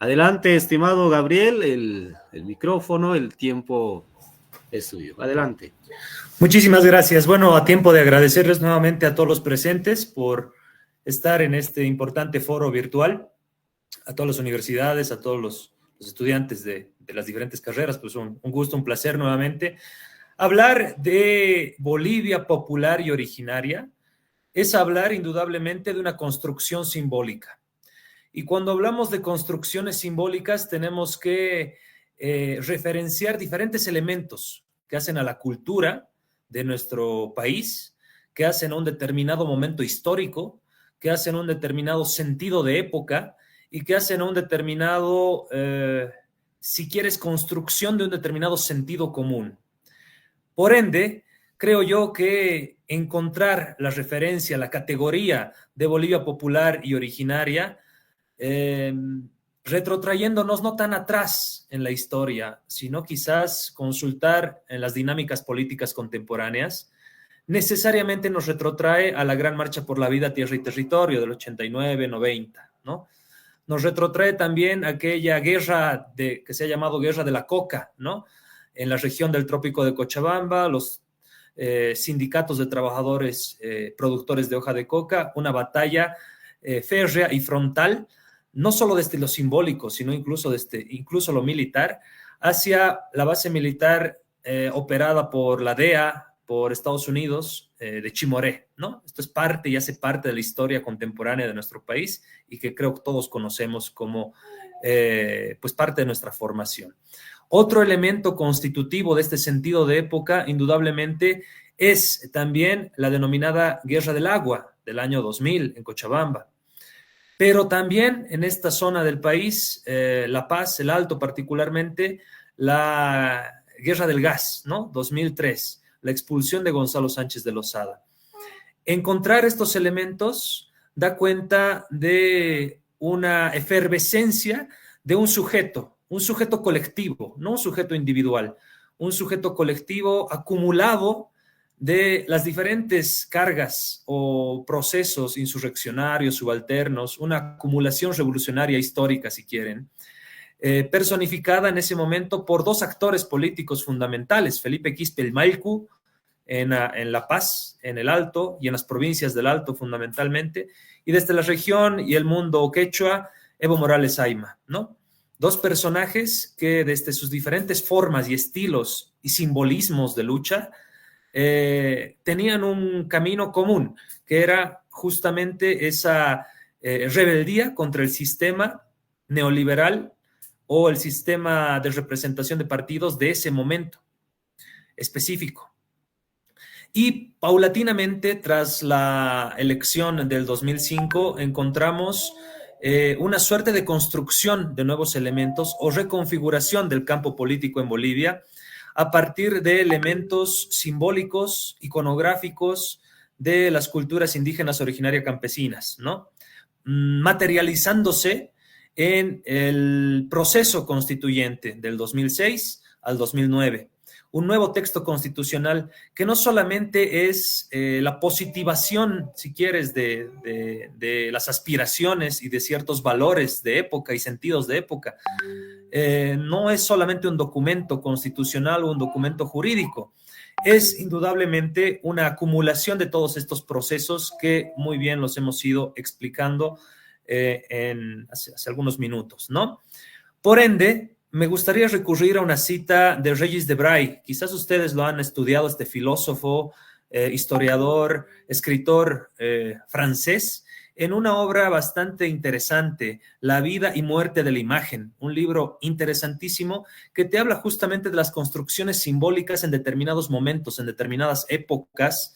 Adelante, estimado Gabriel, el micrófono, el tiempo es suyo. Adelante. Muchísimas gracias. Bueno, a tiempo de agradecerles nuevamente a todos los presentes por estar en este importante foro virtual, a todas las universidades, a todos los estudiantes de las diferentes carreras, pues un gusto, un placer nuevamente. Hablar de Bolivia popular y originaria es hablar indudablemente de una construcción simbólica. Y cuando hablamos de construcciones simbólicas tenemos que referenciar diferentes elementos que hacen a la cultura de nuestro país, que hacen un determinado momento histórico, que hacen un determinado sentido de época y que hacen un determinado, si quieres, construcción de un determinado sentido común. Por ende, creo yo que encontrar la referencia, la categoría de Bolivia popular y originaria, retrotrayéndonos no tan atrás en la historia, sino quizás consultar en las dinámicas políticas contemporáneas, necesariamente nos retrotrae a la Gran Marcha por la Vida, Tierra y Territorio del 89, 90, ¿no? Nos retrotrae también aquella guerra que se ha llamado Guerra de la Coca, ¿no? En la región del Trópico de Cochabamba, los sindicatos de trabajadores productores de hoja de coca, una batalla férrea y frontal, no solo desde lo simbólico, sino incluso lo militar, hacia la base militar operada por la DEA, por Estados Unidos, de Chimoré, ¿no? Esto es parte y hace parte de la historia contemporánea de nuestro país y que creo que todos conocemos como pues parte de nuestra formación. Otro elemento constitutivo de este sentido de época, indudablemente, es también la denominada Guerra del Agua del año 2000 en Cochabamba. Pero también en esta zona del país, La Paz, el Alto particularmente, la Guerra del Gas, ¿no? 2003, la expulsión de Gonzalo Sánchez de Lozada. Encontrar estos elementos da cuenta de una efervescencia de un sujeto colectivo, no un sujeto individual, un sujeto colectivo acumulado de las diferentes cargas o procesos insurreccionarios, subalternos, una acumulación revolucionaria histórica, si quieren, personificada en ese momento por dos actores políticos fundamentales, Felipe Quispe el Mailcu, en La Paz, en el Alto y en las provincias del Alto fundamentalmente, y desde la región y el mundo quechua, Evo Morales Ayma, ¿no? Dos personajes que desde sus diferentes formas y estilos y simbolismos de lucha tenían un camino común, que era justamente esa rebeldía contra el sistema neoliberal o el sistema de representación de partidos de ese momento específico. Y paulatinamente, tras la elección del 2005, encontramos una suerte de construcción de nuevos elementos o reconfiguración del campo político en Bolivia a partir de elementos simbólicos, iconográficos de las culturas indígenas originarias campesinas, ¿no? Materializándose en el proceso constituyente del 2006 al 2009. Un nuevo texto constitucional que no solamente es la positivación, si quieres, de las aspiraciones y de ciertos valores de época y sentidos de época. No es solamente un documento constitucional o un documento jurídico, es indudablemente una acumulación de todos estos procesos que muy bien los hemos ido explicando hace algunos minutos, ¿no? Por ende, me gustaría recurrir a una cita de Regis Debray. Quizás ustedes lo han estudiado, este filósofo, historiador, escritor francés, en una obra bastante interesante, La vida y muerte de la imagen, un libro interesantísimo que te habla justamente de las construcciones simbólicas en determinados momentos, en determinadas épocas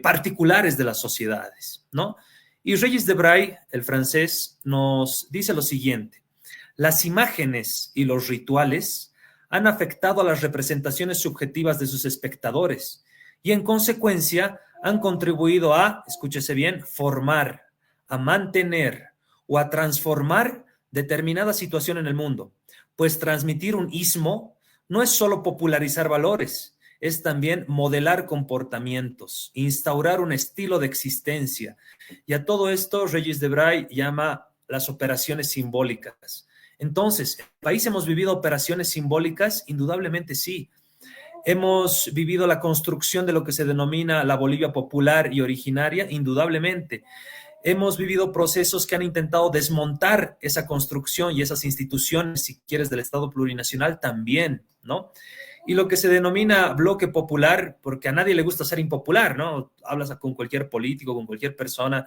particulares de las sociedades, ¿no? Y Regis Debray, el francés, nos dice lo siguiente: las imágenes y los rituales han afectado a las representaciones subjetivas de sus espectadores y en consecuencia han contribuido a, escúchese bien, formar, a mantener o a transformar determinada situación en el mundo. Pues transmitir un ismo no es solo popularizar valores, es también modelar comportamientos, instaurar un estilo de existencia. Y a todo esto Regis Debray llama las operaciones simbólicas. Entonces, ¿en el país hemos vivido operaciones simbólicas? Indudablemente sí. Hemos vivido la construcción de lo que se denomina la Bolivia popular y originaria, indudablemente. Hemos vivido procesos que han intentado desmontar esa construcción y esas instituciones, si quieres, del Estado plurinacional también, ¿no? Y lo que se denomina bloque popular, porque a nadie le gusta ser impopular, ¿no? Hablas con cualquier político, con cualquier persona,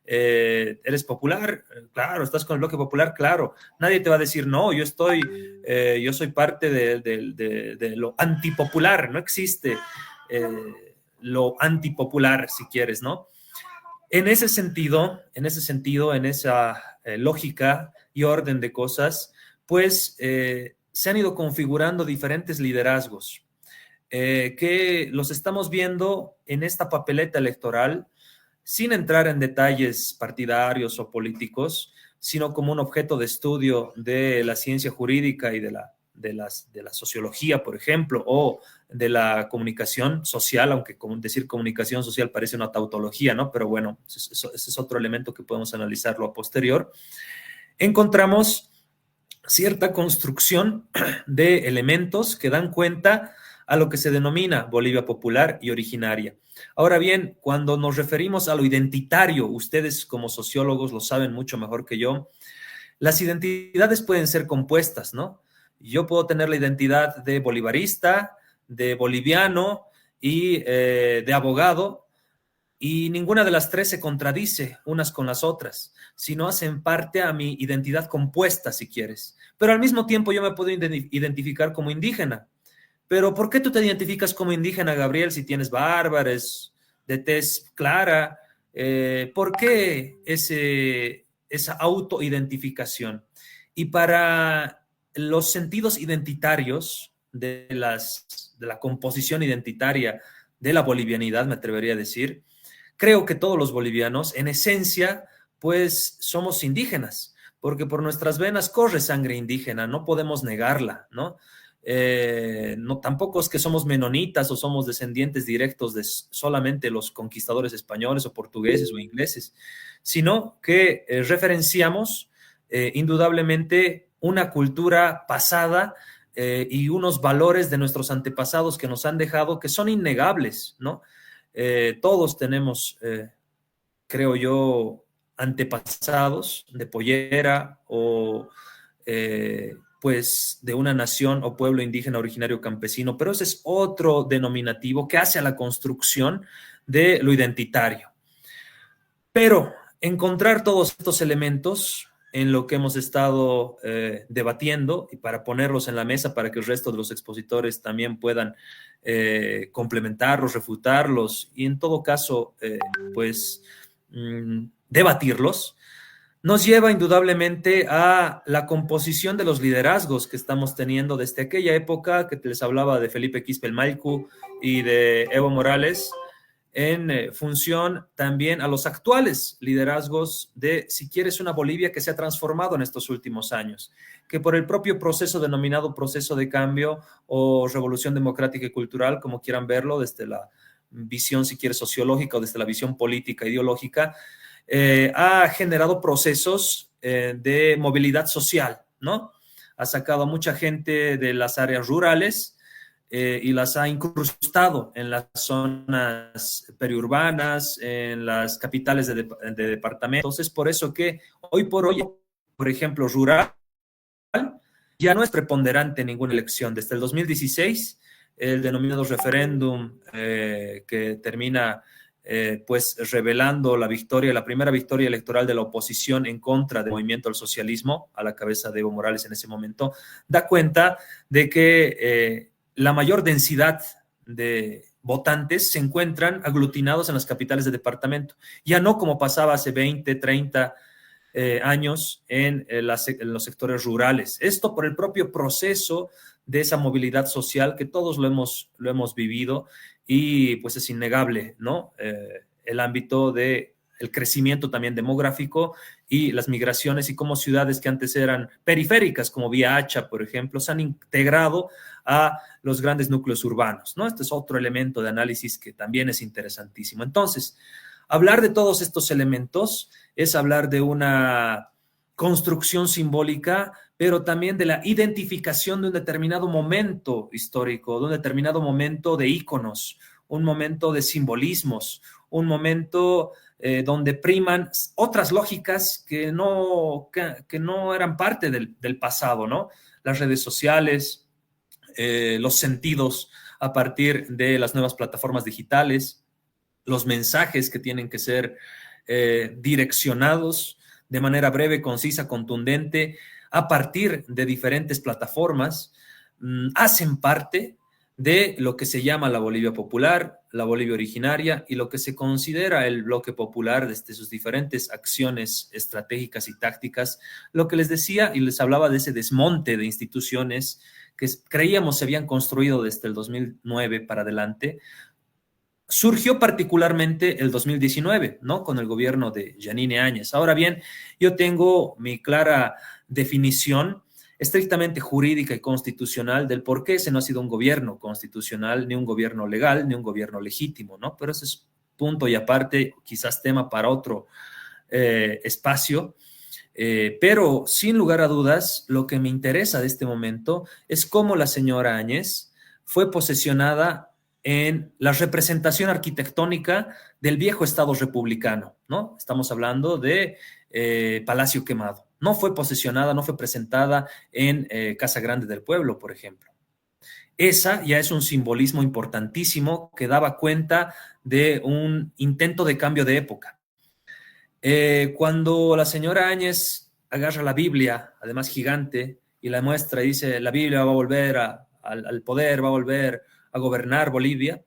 ¿eres popular? Claro, ¿estás con el bloque popular? Claro. Nadie te va a decir, no, yo soy parte de lo antipopular, no existe lo antipopular, si quieres, ¿no? En ese sentido, en esa lógica y orden de cosas, pues se han ido configurando diferentes liderazgos que los estamos viendo en esta papeleta electoral, sin entrar en detalles partidarios o políticos, sino como un objeto de estudio de la ciencia jurídica y de la sociología, por ejemplo, o de la comunicación social, aunque decir comunicación social parece una tautología, ¿no? Pero bueno, ese es otro elemento que podemos analizarlo a posterior. Encontramos cierta construcción de elementos que dan cuenta a lo que se denomina Bolivia popular y originaria. Ahora bien, cuando nos referimos a lo identitario, ustedes como sociólogos lo saben mucho mejor que yo, las identidades pueden ser compuestas, ¿no? Yo puedo tener la identidad de bolivarista, de boliviano y de abogado, y ninguna de las tres se contradice unas con las otras, sino hacen parte a mi identidad compuesta, si quieres. Pero al mismo tiempo yo me puedo identificar como indígena. Pero ¿por qué tú te identificas como indígena, Gabriel, si tienes barba, eres de tez clara? ¿Por qué esa autoidentificación? Y para los sentidos identitarios de la composición identitaria de la bolivianidad, me atrevería a decir, creo que todos los bolivianos, en esencia, pues somos indígenas, porque por nuestras venas corre sangre indígena, no podemos negarla, ¿no? No, tampoco es que somos menonitas o somos descendientes directos de solamente los conquistadores españoles o portugueses o ingleses, sino que referenciamos indudablemente una cultura pasada y unos valores de nuestros antepasados que nos han dejado que son innegables, ¿no? Todos tenemos, creo yo, antepasados de pollera o pues de una nación o pueblo indígena originario campesino, pero ese es otro denominativo que hace a la construcción de lo identitario. Pero encontrar todos estos elementos en lo que hemos estado debatiendo y para ponerlos en la mesa para que el resto de los expositores también puedan complementarlos, refutarlos y en todo caso, pues, debatirlos, nos lleva indudablemente a la composición de los liderazgos que estamos teniendo desde aquella época que les hablaba de Felipe Quispe-Maicu y de Evo Morales, en función también a los actuales liderazgos de, si quieres, una Bolivia que se ha transformado en estos últimos años, que por el propio proceso denominado proceso de cambio o revolución democrática y cultural, como quieran verlo, desde la visión, si quieres, sociológica o desde la visión política, ideológica, ha generado procesos de movilidad social, ¿no? Ha sacado a mucha gente de las áreas rurales y las ha incrustado en las zonas periurbanas, en las capitales de departamentos. Es por eso que hoy por hoy, por ejemplo, rural, ya no es preponderante en ninguna elección. Desde el 2016, el denominado referéndum que termina pues revelando la primera victoria electoral de la oposición en contra del movimiento del socialismo, a la cabeza de Evo Morales en ese momento, da cuenta de que la mayor densidad de votantes se encuentran aglutinados en las capitales de departamento, ya no como pasaba hace 20, 30 años en los sectores rurales. Esto por el propio proceso de esa movilidad social que todos lo hemos vivido y pues es innegable, ¿no? El ámbito del crecimiento también demográfico y las migraciones y cómo ciudades que antes eran periféricas, como Vía Hacha, por ejemplo, se han integrado a los grandes núcleos urbanos, ¿no? Este es otro elemento de análisis que también es interesantísimo. Entonces, hablar de todos estos elementos es hablar de una construcción simbólica, pero también de la identificación de un determinado momento histórico, de un determinado momento de íconos, un momento de simbolismos, un momento donde priman otras lógicas que no eran parte del pasado, ¿no? Las redes sociales, los sentidos a partir de las nuevas plataformas digitales, los mensajes que tienen que ser direccionados de manera breve, concisa, contundente, a partir de diferentes plataformas, hacen parte de lo que se llama la Bolivia popular, la Bolivia originaria y lo que se considera el bloque popular desde sus diferentes acciones estratégicas y tácticas. Lo que les decía y les hablaba de ese desmonte de instituciones que creíamos se habían construido desde el 2009 para adelante, surgió particularmente el 2019, ¿no? Con el gobierno de Yanine Áñez. Ahora bien, yo tengo mi clara definición estrictamente jurídica y constitucional del por qué ese no ha sido un gobierno constitucional, ni un gobierno legal, ni un gobierno legítimo, ¿no? Pero ese es punto y aparte, quizás tema para otro espacio. Pero sin lugar a dudas, lo que me interesa de este momento es cómo la señora Áñez fue posesionada en la representación arquitectónica del viejo Estado republicano, ¿no? Estamos hablando de Palacio Quemado. No fue posesionada, no fue presentada en Casa Grande del Pueblo, por ejemplo. Esa ya es un simbolismo importantísimo que daba cuenta de un intento de cambio de época. Cuando la señora Áñez agarra la Biblia, además gigante, y la muestra y dice, la Biblia va a volver al poder, va a volver a gobernar Bolivia,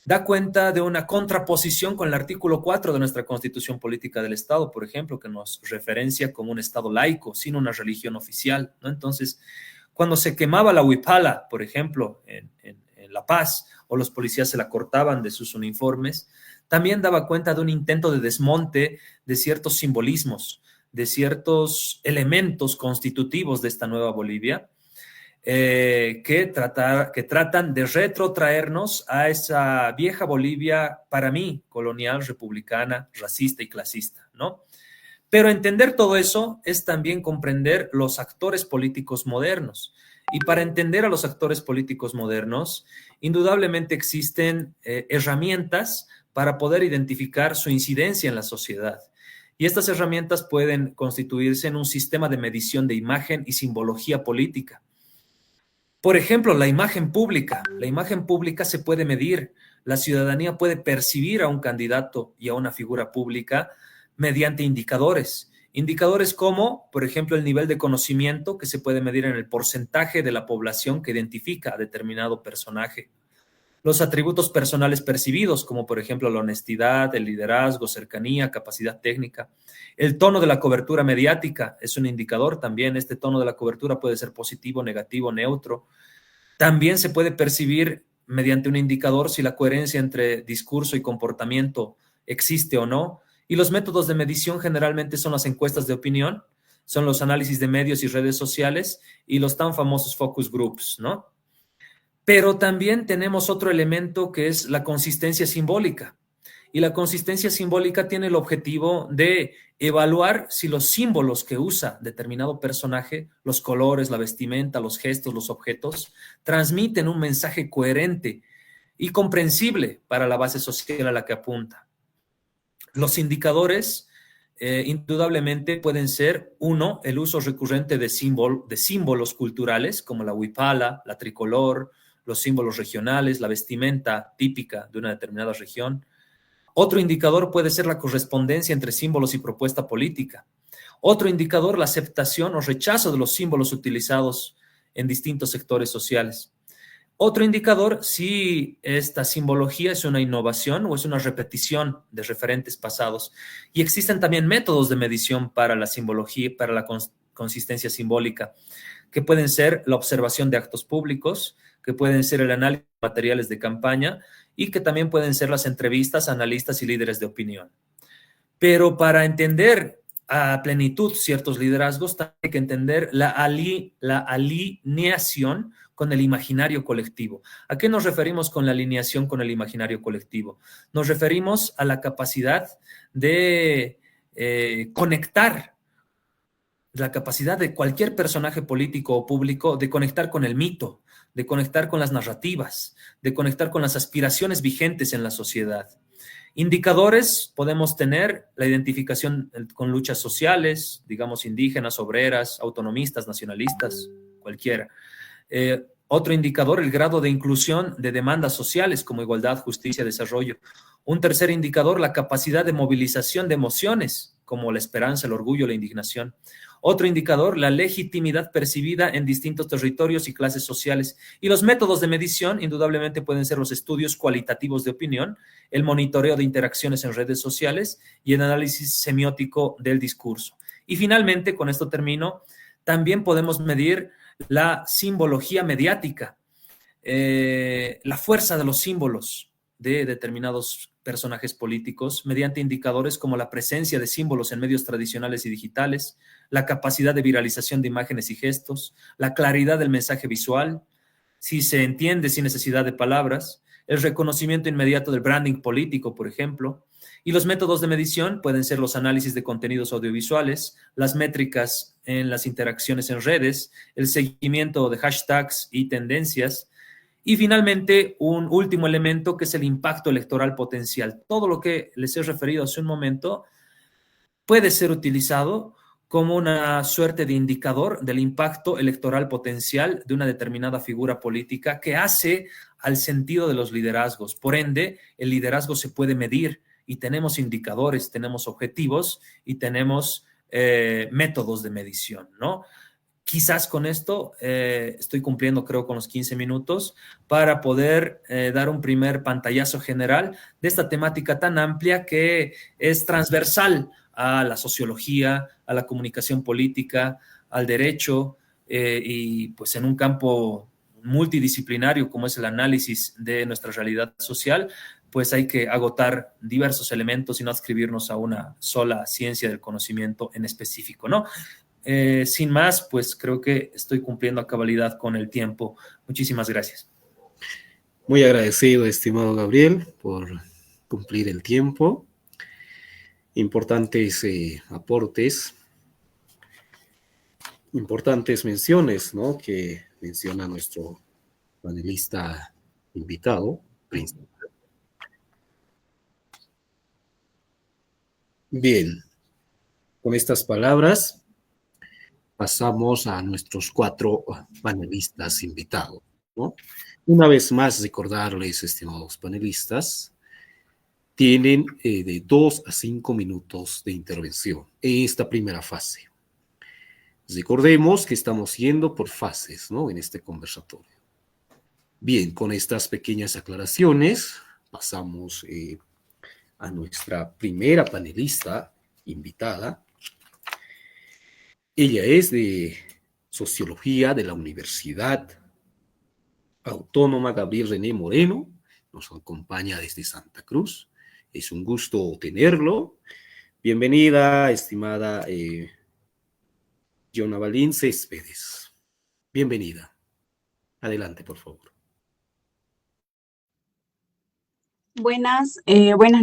da cuenta de una contraposición con el artículo 4 de nuestra Constitución Política del Estado, por ejemplo, que nos referencia como un Estado laico, sin una religión oficial, ¿no? Entonces, cuando se quemaba la huipala, por ejemplo, en La Paz, o los policías se la cortaban de sus uniformes, también daba cuenta de un intento de desmonte de ciertos simbolismos, de ciertos elementos constitutivos de esta nueva Bolivia, que tratan de retrotraernos a esa vieja Bolivia, para mí, colonial, republicana, racista y clasista, ¿no? Pero entender todo eso es también comprender los actores políticos modernos. Y para entender a los actores políticos modernos, indudablemente existen herramientas para poder identificar su incidencia en la sociedad. Y estas herramientas pueden constituirse en un sistema de medición de imagen y simbología política. Por ejemplo, la imagen pública. La imagen pública se puede medir. La ciudadanía puede percibir a un candidato y a una figura pública mediante indicadores. Indicadores como, por ejemplo, el nivel de conocimiento que se puede medir en el porcentaje de la población que identifica a determinado personaje. Los atributos personales percibidos, como por ejemplo la honestidad, el liderazgo, cercanía, capacidad técnica. El tono de la cobertura mediática es un indicador también. Este tono de la cobertura puede ser positivo, negativo, neutro. También se puede percibir mediante un indicador si la coherencia entre discurso y comportamiento existe o no. Y los métodos de medición generalmente son las encuestas de opinión, son los análisis de medios y redes sociales y los tan famosos focus groups, ¿no? Pero también tenemos otro elemento que es la consistencia simbólica. Y la consistencia simbólica tiene el objetivo de evaluar si los símbolos que usa determinado personaje, los colores, la vestimenta, los gestos, los objetos, transmiten un mensaje coherente y comprensible para la base social a la que apunta. Los indicadores, indudablemente, pueden ser, uno, el uso recurrente de símbolos culturales, como la huipala, la tricolor, los símbolos regionales, la vestimenta típica de una determinada región. Otro indicador puede ser la correspondencia entre símbolos y propuesta política. Otro indicador, la aceptación o rechazo de los símbolos utilizados en distintos sectores sociales. Otro indicador, si esta simbología es una innovación o es una repetición de referentes pasados. Y existen también métodos de medición para la simbología, para la consistencia simbólica, que pueden ser la observación de actos públicos, que pueden ser el análisis de materiales de campaña y que también pueden ser las entrevistas a analistas y líderes de opinión. Pero para entender a plenitud ciertos liderazgos, hay que entender la alineación con el imaginario colectivo. ¿A qué nos referimos con la alineación con el imaginario colectivo? Nos referimos a la capacidad de conectar la capacidad de cualquier personaje político o público de conectar con el mito, de conectar con las narrativas, de conectar con las aspiraciones vigentes en la sociedad. Indicadores, podemos tener la identificación con luchas sociales, digamos indígenas, obreras, autonomistas, nacionalistas, cualquiera. Otro indicador, el grado de inclusión de demandas sociales como igualdad, justicia, desarrollo. Un tercer indicador, la capacidad de movilización de emociones como la esperanza, el orgullo, la indignación. Otro indicador, la legitimidad percibida en distintos territorios y clases sociales. Y los métodos de medición, indudablemente, pueden ser los estudios cualitativos de opinión, el monitoreo de interacciones en redes sociales y el análisis semiótico del discurso. Y finalmente, con esto termino, también podemos medir la simbología mediática, la fuerza de los símbolos de determinados personajes políticos mediante indicadores como la presencia de símbolos en medios tradicionales y digitales, la capacidad de viralización de imágenes y gestos, la claridad del mensaje visual, si se entiende sin necesidad de palabras, el reconocimiento inmediato del branding político, por ejemplo, y los métodos de medición pueden ser los análisis de contenidos audiovisuales, las métricas en las interacciones en redes, el seguimiento de hashtags y tendencias, y finalmente un último elemento que es el impacto electoral potencial. Todo lo que les he referido hace un momento puede ser utilizado como una suerte de indicador del impacto electoral potencial de una determinada figura política que hace al sentido de los liderazgos. Por ende, el liderazgo se puede medir y tenemos indicadores, tenemos objetivos y tenemos métodos de medición, ¿no? Quizás con esto estoy cumpliendo, creo, con los 15 minutos para poder dar un primer pantallazo general de esta temática tan amplia que es transversal a la sociología, a la comunicación política, al derecho y pues en un campo multidisciplinario como es el análisis de nuestra realidad social, pues hay que agotar diversos elementos y no adscribirnos a una sola ciencia del conocimiento en específico, ¿no? Sin más, pues creo que estoy cumpliendo a cabalidad con el tiempo. Muchísimas gracias. Muy agradecido, estimado Gabriel, por cumplir el tiempo. Importantes aportes, importantes menciones, ¿no?, que menciona nuestro panelista invitado principal. Bien, con estas palabras pasamos a nuestros 4 panelistas invitados, ¿no? Una vez más, recordarles, estimados panelistas, tienen de 2 a 5 minutos de intervención en esta primera fase. Recordemos que estamos yendo por fases, ¿no?, en este conversatorio. Bien, con estas pequeñas aclaraciones, pasamos a nuestra primera panelista invitada. Ella es de Sociología de la Universidad Autónoma Gabriel René Moreno, nos acompaña desde Santa Cruz. Es un gusto tenerlo. Bienvenida, estimada Yona Balín Céspedes. Bienvenida. Adelante, por favor. Buenas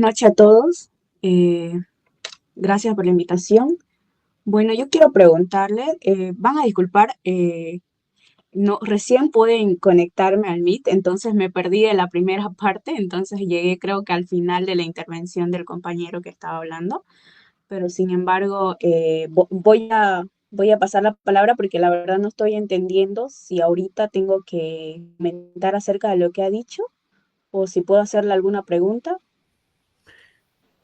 noches a todos. Gracias por la invitación. Bueno, yo quiero preguntarle, van a disculpar, no, recién pude conectarme al Meet, entonces me perdí de la primera parte, entonces llegué creo que al final de la intervención del compañero que estaba hablando, pero sin embargo voy a pasar la palabra porque la verdad no estoy entendiendo si ahorita tengo que comentar acerca de lo que ha dicho o si puedo hacerle alguna pregunta.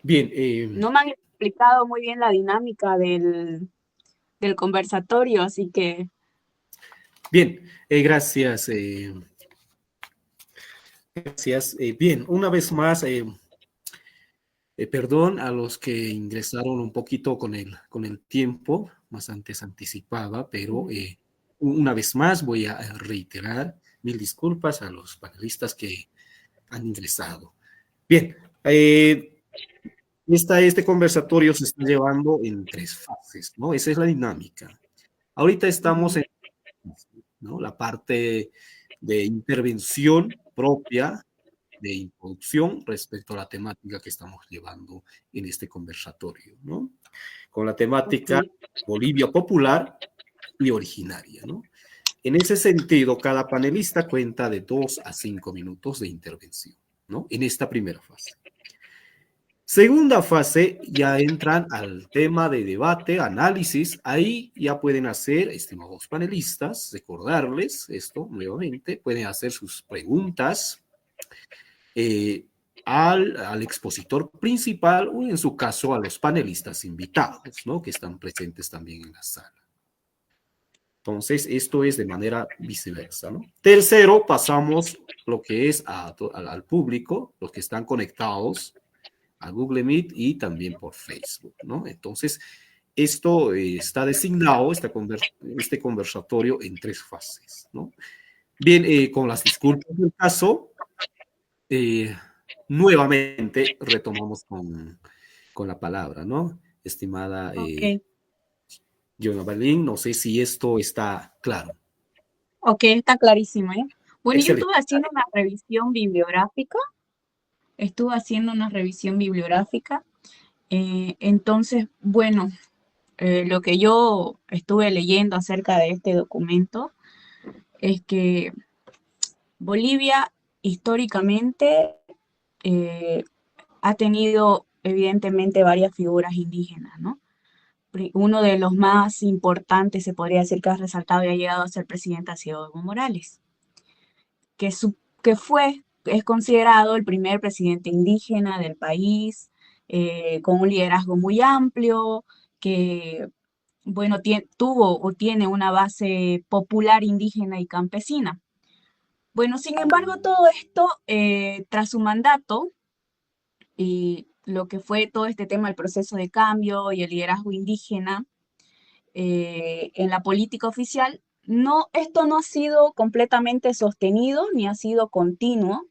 Bien. No me han explicado muy bien la dinámica del conversatorio, así que... Bien, gracias. Gracias. Bien, una vez más, perdón a los que ingresaron un poquito con el tiempo, más antes anticipaba, pero una vez más voy a reiterar mil disculpas a los panelistas que han ingresado. Bien, este conversatorio se está llevando en 3 fases, ¿no? Esa es la dinámica. Ahorita estamos en, ¿no?, la parte de intervención propia de introducción respecto a la temática que estamos llevando en este conversatorio, ¿no? Con la temática Ok. Bolivia popular y originaria, ¿no? En ese sentido, cada panelista cuenta de 2 a 5 minutos de intervención, ¿no? En esta primera fase. Segunda fase, ya entran al tema de debate, análisis. Ahí ya pueden hacer, estimados panelistas, recordarles esto nuevamente, pueden hacer sus preguntas al expositor principal o en su caso a los panelistas invitados, ¿no? Que están presentes también en la sala. Entonces, esto es de manera viceversa, ¿no? Tercero, pasamos lo que es al público, los que están conectados a Google Meet y también por Facebook, ¿no? Entonces, esto está designado, este conversatorio, en 3 fases, ¿no? Bien, con las disculpas del caso, nuevamente retomamos con la palabra, ¿no? Estimada Ok. Yona Balín, no sé si esto está claro. Ok, está clarísimo, ¿eh? Bueno, yo Excelente. estuve haciendo una revisión bibliográfica. Estuve haciendo una revisión bibliográfica. Entonces, bueno, lo que yo estuve leyendo acerca de este documento es que Bolivia históricamente eh, ha tenido evidentemente varias figuras indígenas, ¿no? Uno de los más importantes, se podría decir que ha resaltado y ha llegado a ser presidente, ha sido Evo Morales, que es considerado el primer presidente indígena del país, con un liderazgo muy amplio, que, bueno, tuvo o tiene una base popular indígena y campesina. Bueno, sin embargo, todo esto, tras su mandato y lo que fue todo este tema del proceso de cambio y el liderazgo indígena en la política oficial, no, esto no ha sido completamente sostenido ni ha sido continuo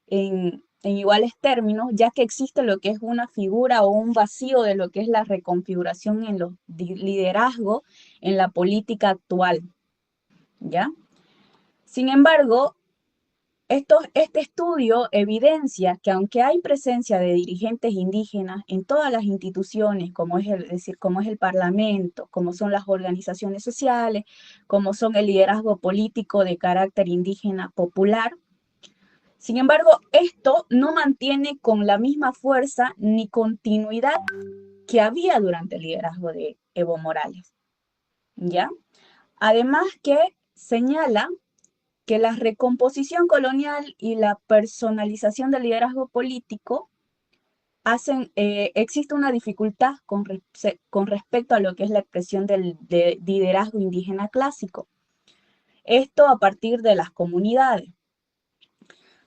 en iguales términos, ya que existe lo que es una figura o un vacío de lo que es la reconfiguración en los liderazgos en la política actual, ¿ya? Sin embargo, este estudio evidencia que aunque hay presencia de dirigentes indígenas en todas las instituciones, como es decir, como es el Parlamento, como son las organizaciones sociales, como son el liderazgo político de carácter indígena popular, sin embargo, esto no mantiene con la misma fuerza ni continuidad que había durante el liderazgo de Evo Morales, ¿ya? Además que señala que la recomposición colonial y la personalización del liderazgo político existe una dificultad con respecto a lo que es la expresión de liderazgo indígena clásico. Esto a partir de las comunidades.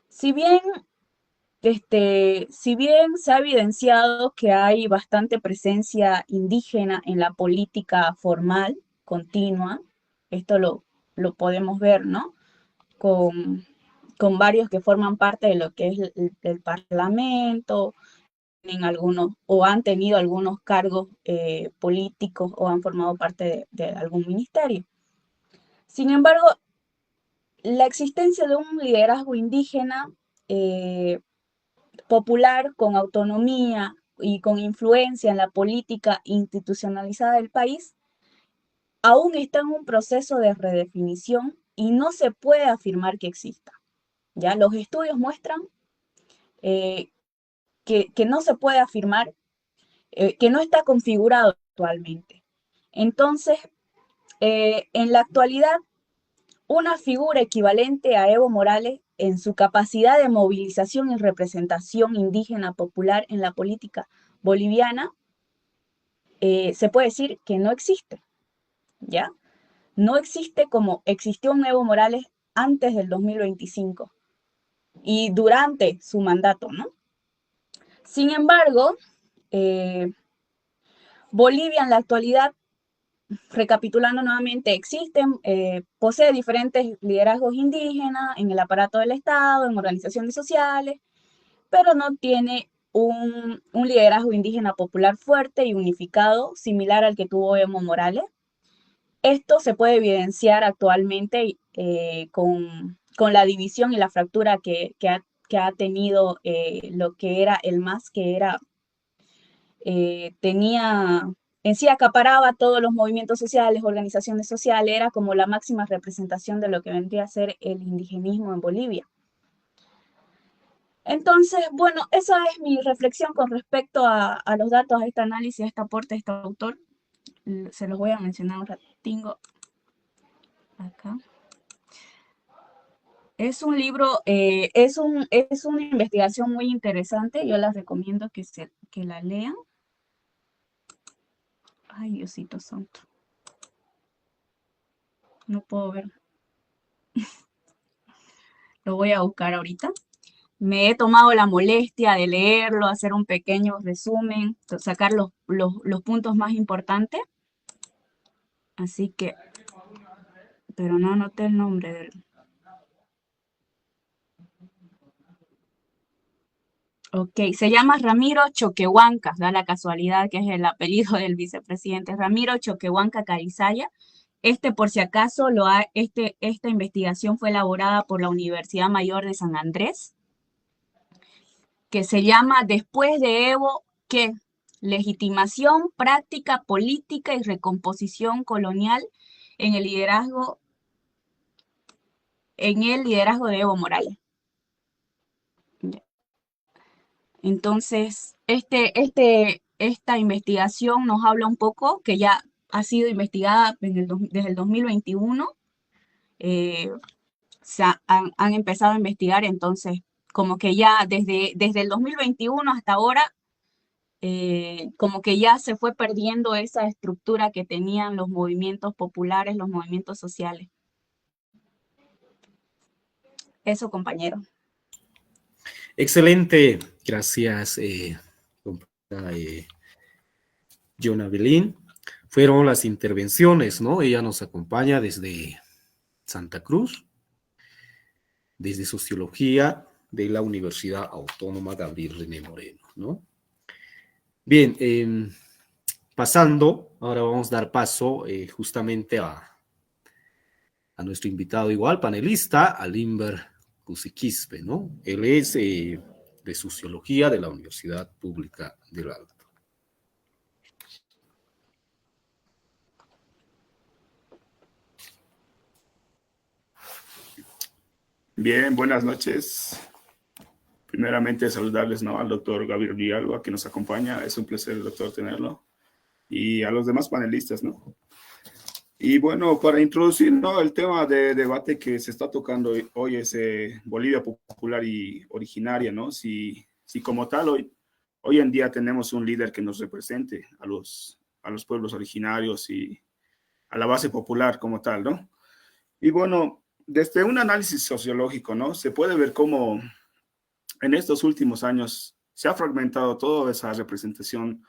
Si bien, si bien se ha evidenciado que hay bastante presencia indígena en la política formal, continua, esto lo podemos ver, ¿no? Con varios que forman parte de lo que es el Parlamento, tienen algunos o han tenido algunos cargos políticos o han formado parte de algún ministerio. Sin embargo, la existencia de un liderazgo indígena popular con autonomía y con influencia en la política institucionalizada del país aún está en un proceso de redefinición y no se puede afirmar que exista. ¿Ya? Los estudios muestran eh, que no se puede afirmar, que no está configurado actualmente. Entonces, en la actualidad, una figura equivalente a Evo Morales en su capacidad de movilización y representación indígena popular en la política boliviana, se puede decir que no existe, ¿ya? No existe como existió un Evo Morales antes del 2025 y durante su mandato, ¿no? Sin embargo, eh, Bolivia en la actualidad, recapitulando nuevamente, posee diferentes liderazgos indígenas en el aparato del Estado, en organizaciones sociales, pero no tiene un liderazgo indígena popular fuerte y unificado, similar al que tuvo Evo Morales. Esto se puede evidenciar actualmente con la división y la fractura que que ha tenido lo que era el MAS, que era, tenía, en sí acaparaba todos los movimientos sociales, organizaciones sociales, era como la máxima representación de lo que vendría a ser el indigenismo en Bolivia. Entonces, bueno, esa es mi reflexión con respecto a los datos, a este análisis, a este aporte de este autor. Se los voy a mencionar un ratingo acá. Es un libro, es una investigación muy interesante. Yo les recomiendo que la lean. Ay, Diosito santo. No puedo ver. Lo voy a buscar ahorita. Me he tomado la molestia de leerlo, hacer un pequeño resumen, sacar los puntos más importantes. Así que, pero no anoté el nombre del... Ok, se llama Ramiro Choquehuanca, da la casualidad que es el apellido del vicepresidente, Ramiro Choquehuanca Carizaya. Por si acaso, esta investigación fue elaborada por la Universidad Mayor de San Andrés, que se llama Después de Evo, ¿qué? Legitimación, práctica política y recomposición colonial en el liderazgo de Evo Morales. Entonces, esta investigación nos habla un poco, que ya ha sido investigada desde el 2021, eh, han empezado a investigar, entonces, como que ya desde el 2021 hasta ahora, como que ya se fue perdiendo esa estructura que tenían los movimientos populares, los movimientos sociales. Eso, compañero. Excelente, gracias, compañera, Jonah Belín. Fueron las intervenciones, ¿no? Ella nos acompaña desde Santa Cruz, desde Sociología de la Universidad Autónoma Gabriel René Moreno, ¿no? Bien, pasando, ahora vamos a dar paso justamente a nuestro invitado igual, panelista, a Limber Cusiquispe, ¿no? Él es de Sociología de la Universidad Pública del Alto. Bien, buenas noches. Primeramente saludarles, ¿no?, al doctor Gabriel Villalba, que nos acompaña. Es un placer, doctor, tenerlo. Y a los demás panelistas, ¿no? Y bueno, para introducir, ¿no?, el tema de debate que se está tocando hoy es Bolivia popular y originaria, ¿no? Si como tal hoy en día tenemos un líder que nos represente a los pueblos originarios y a la base popular como tal, ¿no? Y bueno, desde un análisis sociológico, ¿no?, se puede ver cómo en estos últimos años se ha fragmentado toda esa representación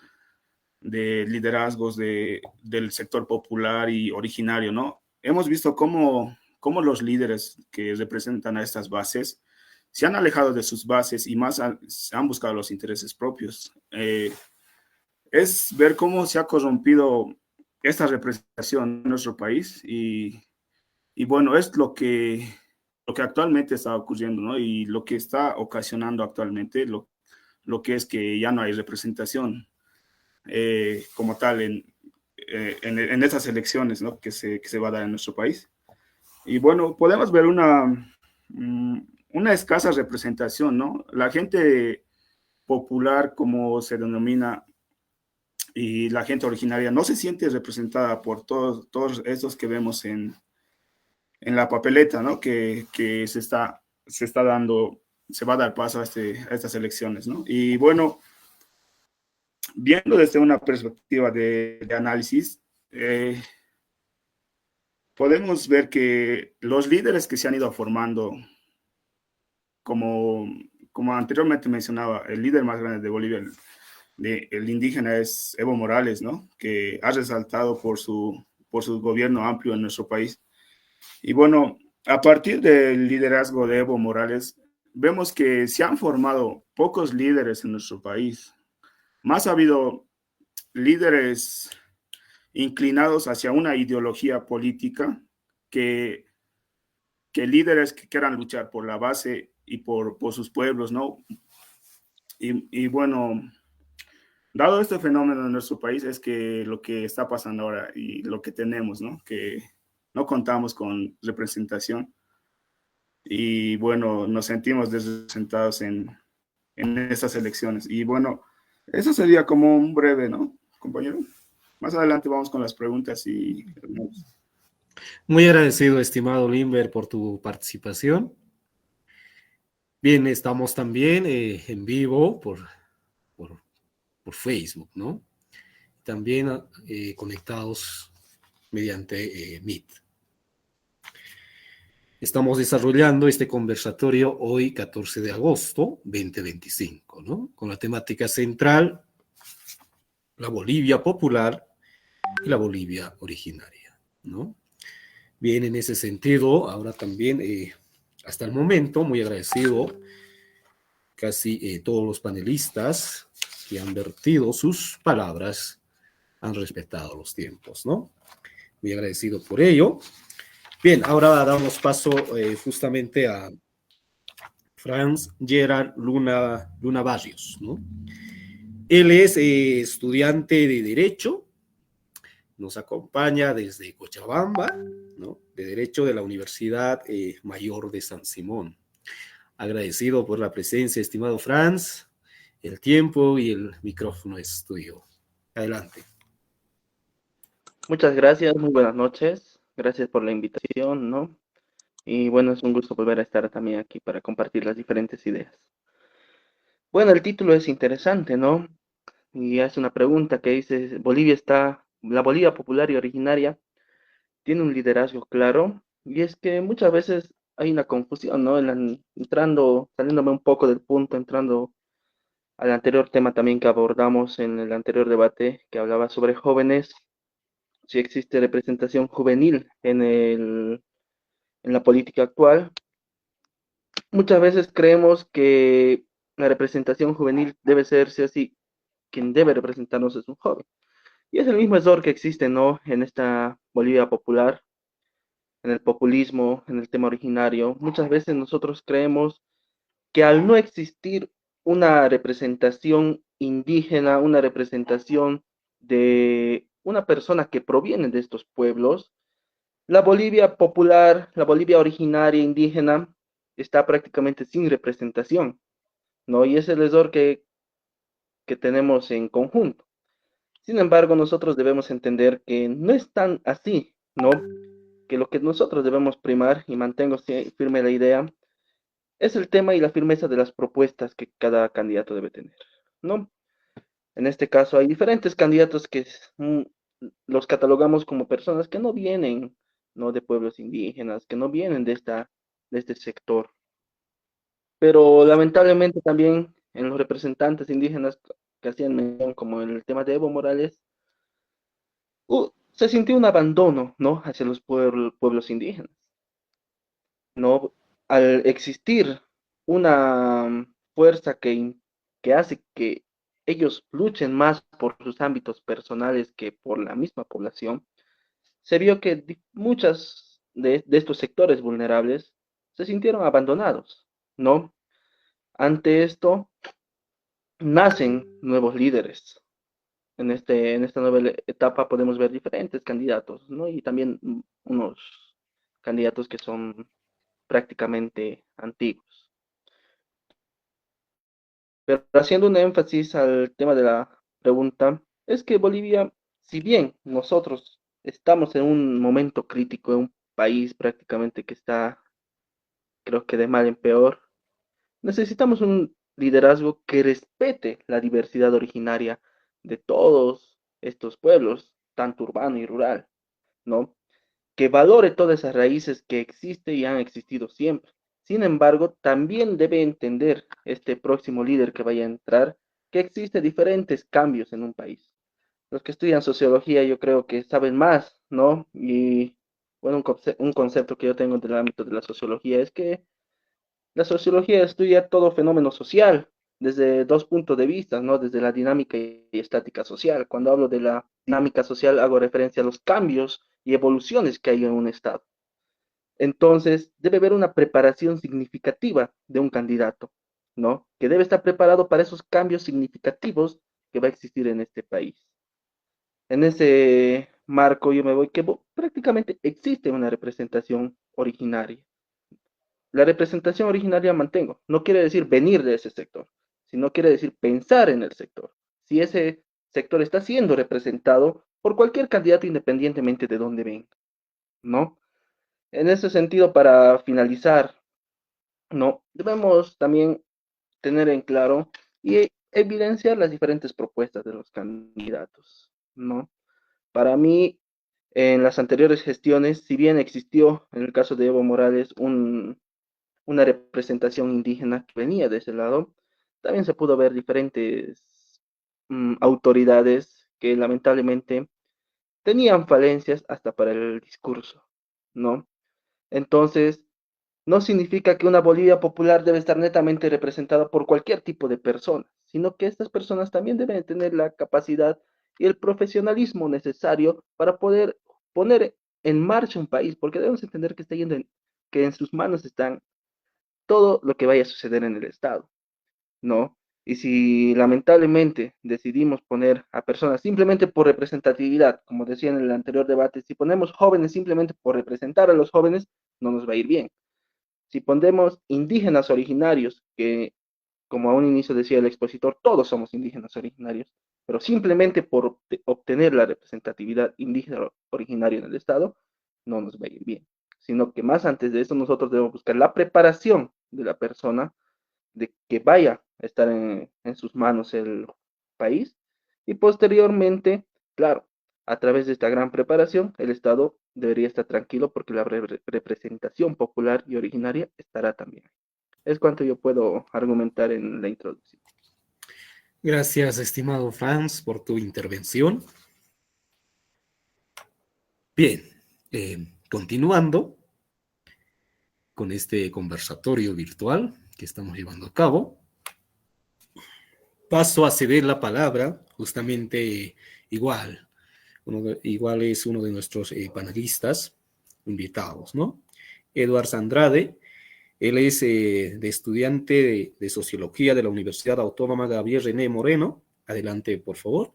de liderazgos del sector popular y originario, ¿no? Hemos visto cómo los líderes que representan a estas bases se han alejado de sus bases y más han buscado los intereses propios. Es ver cómo se ha corrompido esta representación en nuestro país y bueno, es lo que actualmente está ocurriendo, ¿no? Y lo que está ocasionando actualmente lo que es que ya no hay representación como tal en estas elecciones, ¿no?, que se va a dar en nuestro país. Y bueno, podemos ver una escasa representación, ¿no? La gente popular, como se denomina, y la gente originaria no se siente representada por todos estos que vemos en la papeleta, ¿no?, que se está dando, se va a dar paso a estas elecciones, ¿no? Y bueno, viendo desde una perspectiva de análisis, podemos ver que los líderes que se han ido formando, como anteriormente mencionaba, el líder más grande de Bolivia, el indígena, es Evo Morales, ¿no?, que ha resaltado por su gobierno amplio en nuestro país. Y bueno, a partir del liderazgo de Evo Morales, vemos que se han formado pocos líderes en nuestro país. Más ha habido líderes inclinados hacia una ideología política que líderes que quieran luchar por la base y por sus pueblos, ¿no? Y bueno, dado este fenómeno en nuestro país es que lo que está pasando ahora y lo que tenemos, ¿no? Que no contamos con representación y bueno, nos sentimos desrepresentados en estas elecciones. Y bueno, eso sería como un breve, ¿no, compañero? Más adelante vamos con las preguntas y... Muy agradecido, estimado Limber, por tu participación. Bien, estamos también en vivo por, por Facebook, ¿no? También conectados mediante Meet. Estamos desarrollando este conversatorio hoy, 14 de agosto 2025, ¿no? Con la temática central, la Bolivia popular y la Bolivia originaria, ¿no? Bien, en ese sentido, ahora también, hasta el momento, muy agradecido, casi todos los panelistas que han vertido sus palabras han respetado los tiempos, ¿no? Muy agradecido por ello. Bien, ahora damos paso justamente a Franz Gerard Luna Barrios, ¿no? Él es estudiante de Derecho, nos acompaña desde Cochabamba, ¿no? De Derecho de la Universidad Mayor de San Simón. Agradecido por la presencia, estimado Franz, el tiempo y el micrófono es tuyo. Adelante. Muchas gracias, muy buenas noches. Gracias por la invitación, ¿no? Y bueno, es un gusto volver a estar también aquí para compartir las diferentes ideas. Bueno, el título es interesante, ¿no? Y hace una pregunta que dice, la Bolivia popular y originaria tiene un liderazgo claro, y es que muchas veces hay una confusión, ¿no? Saliéndome un poco del punto, entrando al anterior tema también que abordamos en el anterior debate, que hablaba sobre jóvenes, si existe representación juvenil en la política actual. Muchas veces creemos que la representación juvenil debe ser, sí o sí, quien debe representarnos es un joven. Y es el mismo error que existe, ¿no? En esta Bolivia popular, en el populismo, en el tema originario. Muchas veces nosotros creemos que al no existir una representación indígena, una representación de una persona que proviene de estos pueblos, la Bolivia popular, la Bolivia originaria indígena, está prácticamente sin representación, ¿no? Y ese es el error que tenemos en conjunto. Sin embargo, nosotros debemos entender que no es tan así, ¿no? Que lo que nosotros debemos primar, y mantengo firme la idea, es el tema y la firmeza de las propuestas que cada candidato debe tener, ¿no? En este caso hay diferentes candidatos que los catalogamos como personas que no vienen, ¿no? De pueblos indígenas, que no vienen de este sector. Pero lamentablemente también en los representantes indígenas que hacían mención, como en el tema de Evo Morales, se sintió un abandono, ¿no? Hacia los pueblos indígenas, ¿no? Al existir una fuerza que hace que ellos luchen más por sus ámbitos personales que por la misma población, se vio que muchas de estos sectores vulnerables se sintieron abandonados, ¿no? Ante esto, nacen nuevos líderes. En esta nueva etapa podemos ver diferentes candidatos, ¿no? Y también unos candidatos que son prácticamente antiguos. Pero haciendo un énfasis al tema de la pregunta, es que Bolivia, si bien nosotros estamos en un momento crítico, en un país prácticamente que está, creo que de mal en peor, necesitamos un liderazgo que respete la diversidad originaria de todos estos pueblos, tanto urbano y rural, ¿no? Que valore todas esas raíces que existen y han existido siempre. Sin embargo, también debe entender este próximo líder que vaya a entrar que existen diferentes cambios en un país. Los que estudian sociología yo creo que saben más, ¿no? Y bueno, un concepto que yo tengo del ámbito de la sociología es que la sociología estudia todo fenómeno social desde dos puntos de vista, ¿no? Desde la dinámica y estática social. Cuando hablo de la dinámica social hago referencia a los cambios y evoluciones que hay en un estado. Entonces, debe haber una preparación significativa de un candidato, ¿no? Que debe estar preparado para esos cambios significativos que va a existir en este país. En ese marco yo me voy que prácticamente existe una representación originaria. La representación originaria mantengo. No quiere decir venir de ese sector, sino quiere decir pensar en el sector. Si ese sector está siendo representado por cualquier candidato independientemente de dónde venga, ¿no? En ese sentido, para finalizar, ¿no? Debemos también tener en claro y evidenciar las diferentes propuestas de los candidatos, ¿no? Para mí, en las anteriores gestiones, si bien existió en el caso de Evo Morales una representación indígena que venía de ese lado, también se pudo ver diferentes autoridades que lamentablemente tenían falencias hasta para el discurso, ¿no? Entonces, no significa que una Bolivia popular debe estar netamente representada por cualquier tipo de persona, sino que estas personas también deben tener la capacidad y el profesionalismo necesario para poder poner en marcha un país, porque debemos entender que que en sus manos están todo lo que vaya a suceder en el Estado, ¿no? Y si lamentablemente decidimos poner a personas simplemente por representatividad, como decía en el anterior debate, si ponemos jóvenes simplemente por representar a los jóvenes, no nos va a ir bien. Si ponemos indígenas originarios, que como a un inicio decía el expositor, todos somos indígenas originarios, pero simplemente por obtener la representatividad indígena originaria en el Estado, no nos va a ir bien. Sino que más antes de eso nosotros debemos buscar la preparación de la persona, de que vaya a estar en sus manos el país, y posteriormente, claro, a través de esta gran preparación, el Estado debería estar tranquilo porque la representación popular y originaria estará también. Es cuanto yo puedo argumentar en la introducción. Gracias, estimado Franz, por tu intervención. Bien, continuando con este conversatorio virtual que estamos llevando a cabo, paso a ceder la palabra justamente igual. Igual es uno de nuestros panelistas invitados, ¿no? Eduardo Andrade. Él es de estudiante de Sociología de la Universidad Autónoma Gabriel René Moreno. Adelante, por favor.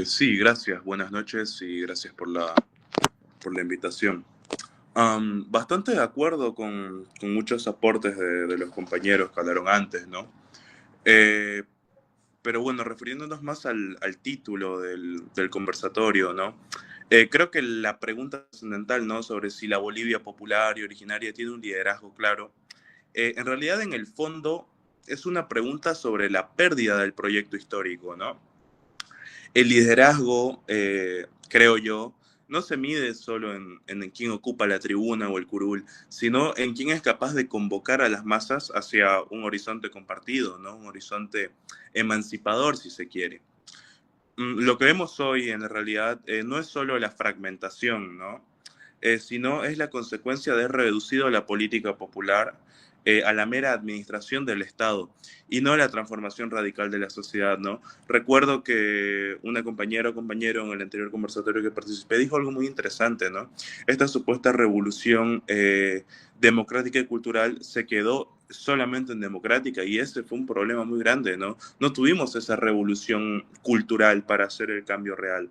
Sí, gracias. Buenas noches y gracias por la invitación. Bastante de acuerdo con muchos aportes de los compañeros que hablaron antes, ¿no? Pero bueno, refiriéndonos más al título del conversatorio, ¿no? Creo que la pregunta trascendental, ¿no? Sobre si la Bolivia popular y originaria tiene un liderazgo claro, en realidad en el fondo es una pregunta sobre la pérdida del proyecto histórico, ¿no? El liderazgo, creo yo, no se mide solo en quién ocupa la tribuna o el curul, sino en quién es capaz de convocar a las masas hacia un horizonte compartido, ¿no? Un horizonte emancipador, si se quiere. Lo que vemos hoy, en realidad, no es solo la fragmentación, ¿no? Sino es la consecuencia de haber reducido la política popular a la mera administración del Estado y no a la transformación radical de la sociedad, ¿no? Recuerdo que una compañera o compañero en el anterior conversatorio que participé dijo algo muy interesante, ¿no? Esta supuesta revolución democrática y cultural se quedó solamente en democrática y ese fue un problema muy grande, ¿no? No tuvimos esa revolución cultural para hacer el cambio real.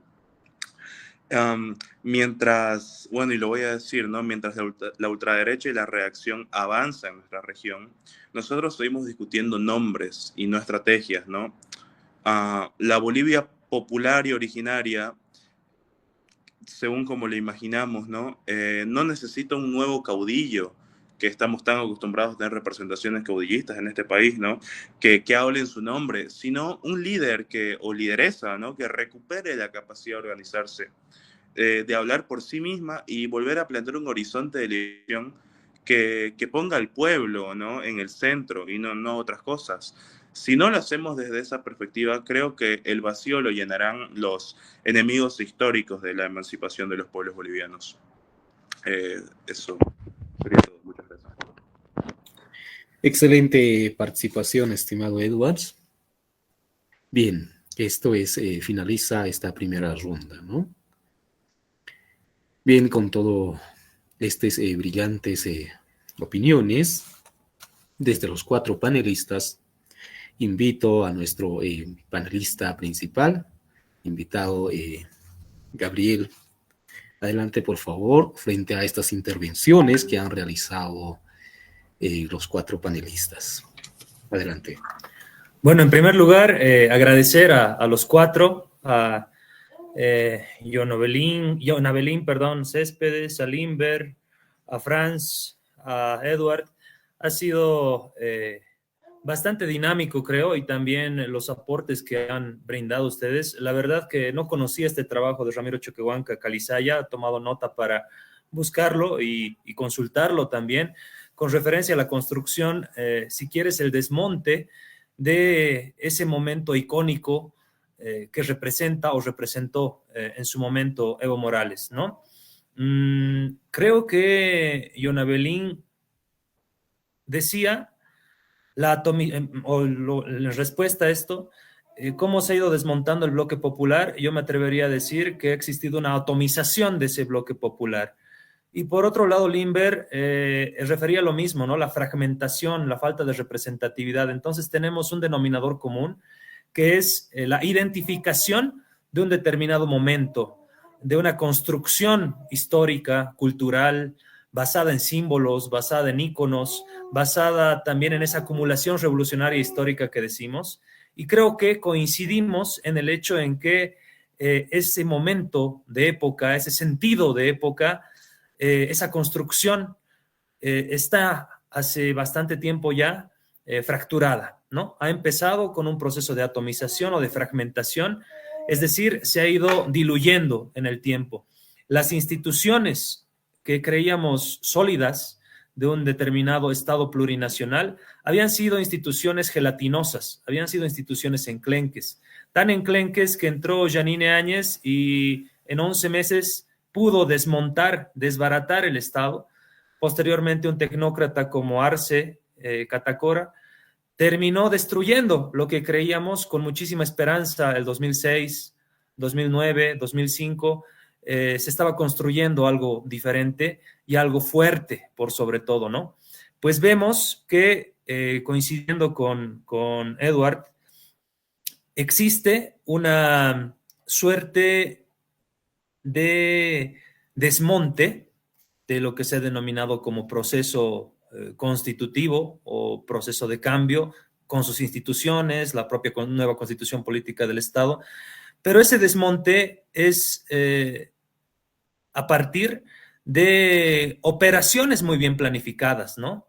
Mientras, bueno, y lo voy a decir, ¿no? Mientras la ultraderecha y la reacción avanza en nuestra región, nosotros seguimos discutiendo nombres y no estrategias, ¿no? La Bolivia popular y originaria, según como lo imaginamos, ¿no? No necesita un nuevo caudillo, que estamos tan acostumbrados a tener representaciones caudillistas en este país, ¿no? Que hablen su nombre, sino un líder o lideresa, ¿no? Que recupere la capacidad de organizarse, de hablar por sí misma y volver a plantear un horizonte de elección que ponga al pueblo, ¿no? En el centro y no otras cosas. Si no lo hacemos desde esa perspectiva, creo que el vacío lo llenarán los enemigos históricos de la emancipación de los pueblos bolivianos. Eso sería todo. Muchas gracias. Excelente participación, estimado Edwards. Bien, esto finaliza esta primera ronda, ¿no? Bien, con todo estas brillantes opiniones desde los 4 panelistas. Invito a nuestro panelista principal, invitado Gabriel. Adelante, por favor, frente a estas intervenciones que han realizado los 4 panelistas. Adelante. Bueno, en primer lugar, agradecer a los 4, a Jonabelín, Céspedes, a Limber, a Franz, a Edward. Ha sido bastante dinámico, creo, y también los aportes que han brindado ustedes. La verdad que no conocía este trabajo de Ramiro Choquehuanca Calizaya, he tomado nota para buscarlo y consultarlo también, con referencia a la construcción, si quieres, el desmonte de ese momento icónico que representa o representó en su momento Evo Morales, ¿no? Creo que Jonabelín decía en respuesta a esto, cómo se ha ido desmontando el bloque popular. Yo me atrevería a decir que ha existido una atomización de ese bloque popular. Y por otro lado, Limber refería a lo mismo, ¿no? La fragmentación, la falta de representatividad. Entonces tenemos un denominador común que es la identificación de un determinado momento, de una construcción histórica, cultural, basada en símbolos, basada en íconos, basada también en esa acumulación revolucionaria histórica que decimos. Y creo que coincidimos en el hecho en que ese momento de época, ese sentido de época, esa construcción está hace bastante tiempo ya fracturada, ¿no? Ha empezado con un proceso de atomización o de fragmentación, es decir, se ha ido diluyendo en el tiempo. Las instituciones que creíamos sólidas de un determinado Estado plurinacional habían sido instituciones gelatinosas, habían sido instituciones enclenques, tan enclenques que entró Yanine Áñez y en 11 meses pudo desmontar, desbaratar el Estado. Posteriormente, un tecnócrata como Arce Catacora terminó destruyendo lo que creíamos con muchísima esperanza el 2006, 2009, 2005. Se estaba construyendo algo diferente y algo fuerte, por sobre todo, ¿no? Pues vemos que, coincidiendo con Edward, existe una suerte de desmonte de lo que se ha denominado como proceso constitutivo o proceso de cambio con sus instituciones, la propia nueva constitución política del Estado, pero ese desmonte es a partir de operaciones muy bien planificadas, ¿no?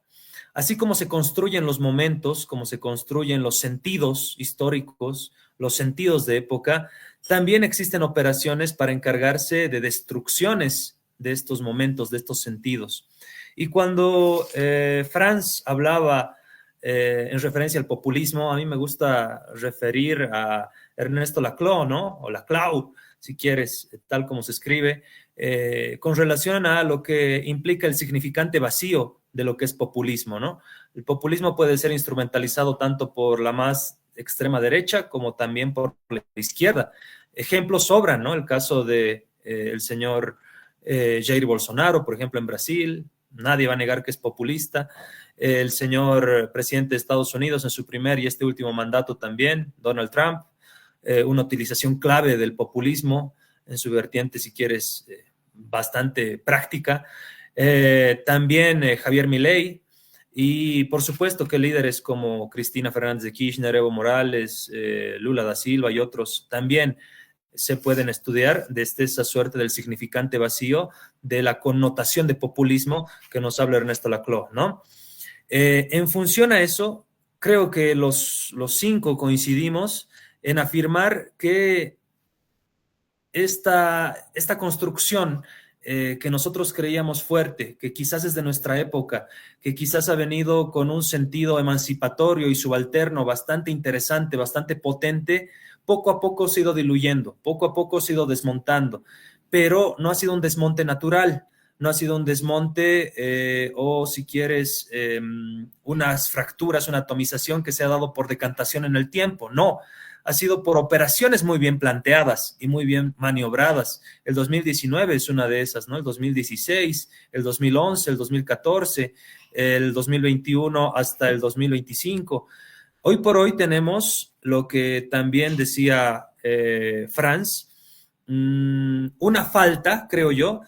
Así como se construyen los momentos, como se construyen los sentidos históricos, los sentidos de época, también existen operaciones para encargarse de destrucciones de estos momentos, de estos sentidos. Y cuando Franz hablaba en referencia al populismo, a mí me gusta referir a Ernesto Laclau, ¿no? O Laclau, si quieres, tal como se escribe, con relación a lo que implica el significante vacío de lo que es populismo, ¿no? El populismo puede ser instrumentalizado tanto por la más extrema derecha como también por la izquierda. Ejemplos sobran, ¿no? El caso de el señor Jair Bolsonaro, por ejemplo, en Brasil, nadie va a negar que es populista. El señor presidente de Estados Unidos en su primer y este último mandato también, Donald Trump, una utilización clave del populismo en su vertiente, si quieres, bastante práctica. También Javier Milei, y por supuesto que líderes como Cristina Fernández de Kirchner, Evo Morales, Lula da Silva y otros también se pueden estudiar desde esa suerte del significante vacío de la connotación de populismo que nos habla Ernesto Laclau, ¿no? En función a eso, creo que los 5 coincidimos en afirmar que esta construcción que nosotros creíamos fuerte, que quizás es de nuestra época, que quizás ha venido con un sentido emancipatorio y subalterno bastante interesante, bastante potente, poco a poco se ha ido diluyendo, poco a poco se ha ido desmontando, pero no ha sido un desmonte natural, no ha sido un desmonte o si quieres unas fracturas, una atomización que se ha dado por decantación en el tiempo, no. ha sido por operaciones muy bien planteadas y muy bien maniobradas. El 2019 es una de esas, ¿no? El 2016, el 2011, el 2014, el 2021 hasta el 2025. Hoy por hoy tenemos lo que también decía Franz, una falta, creo yo,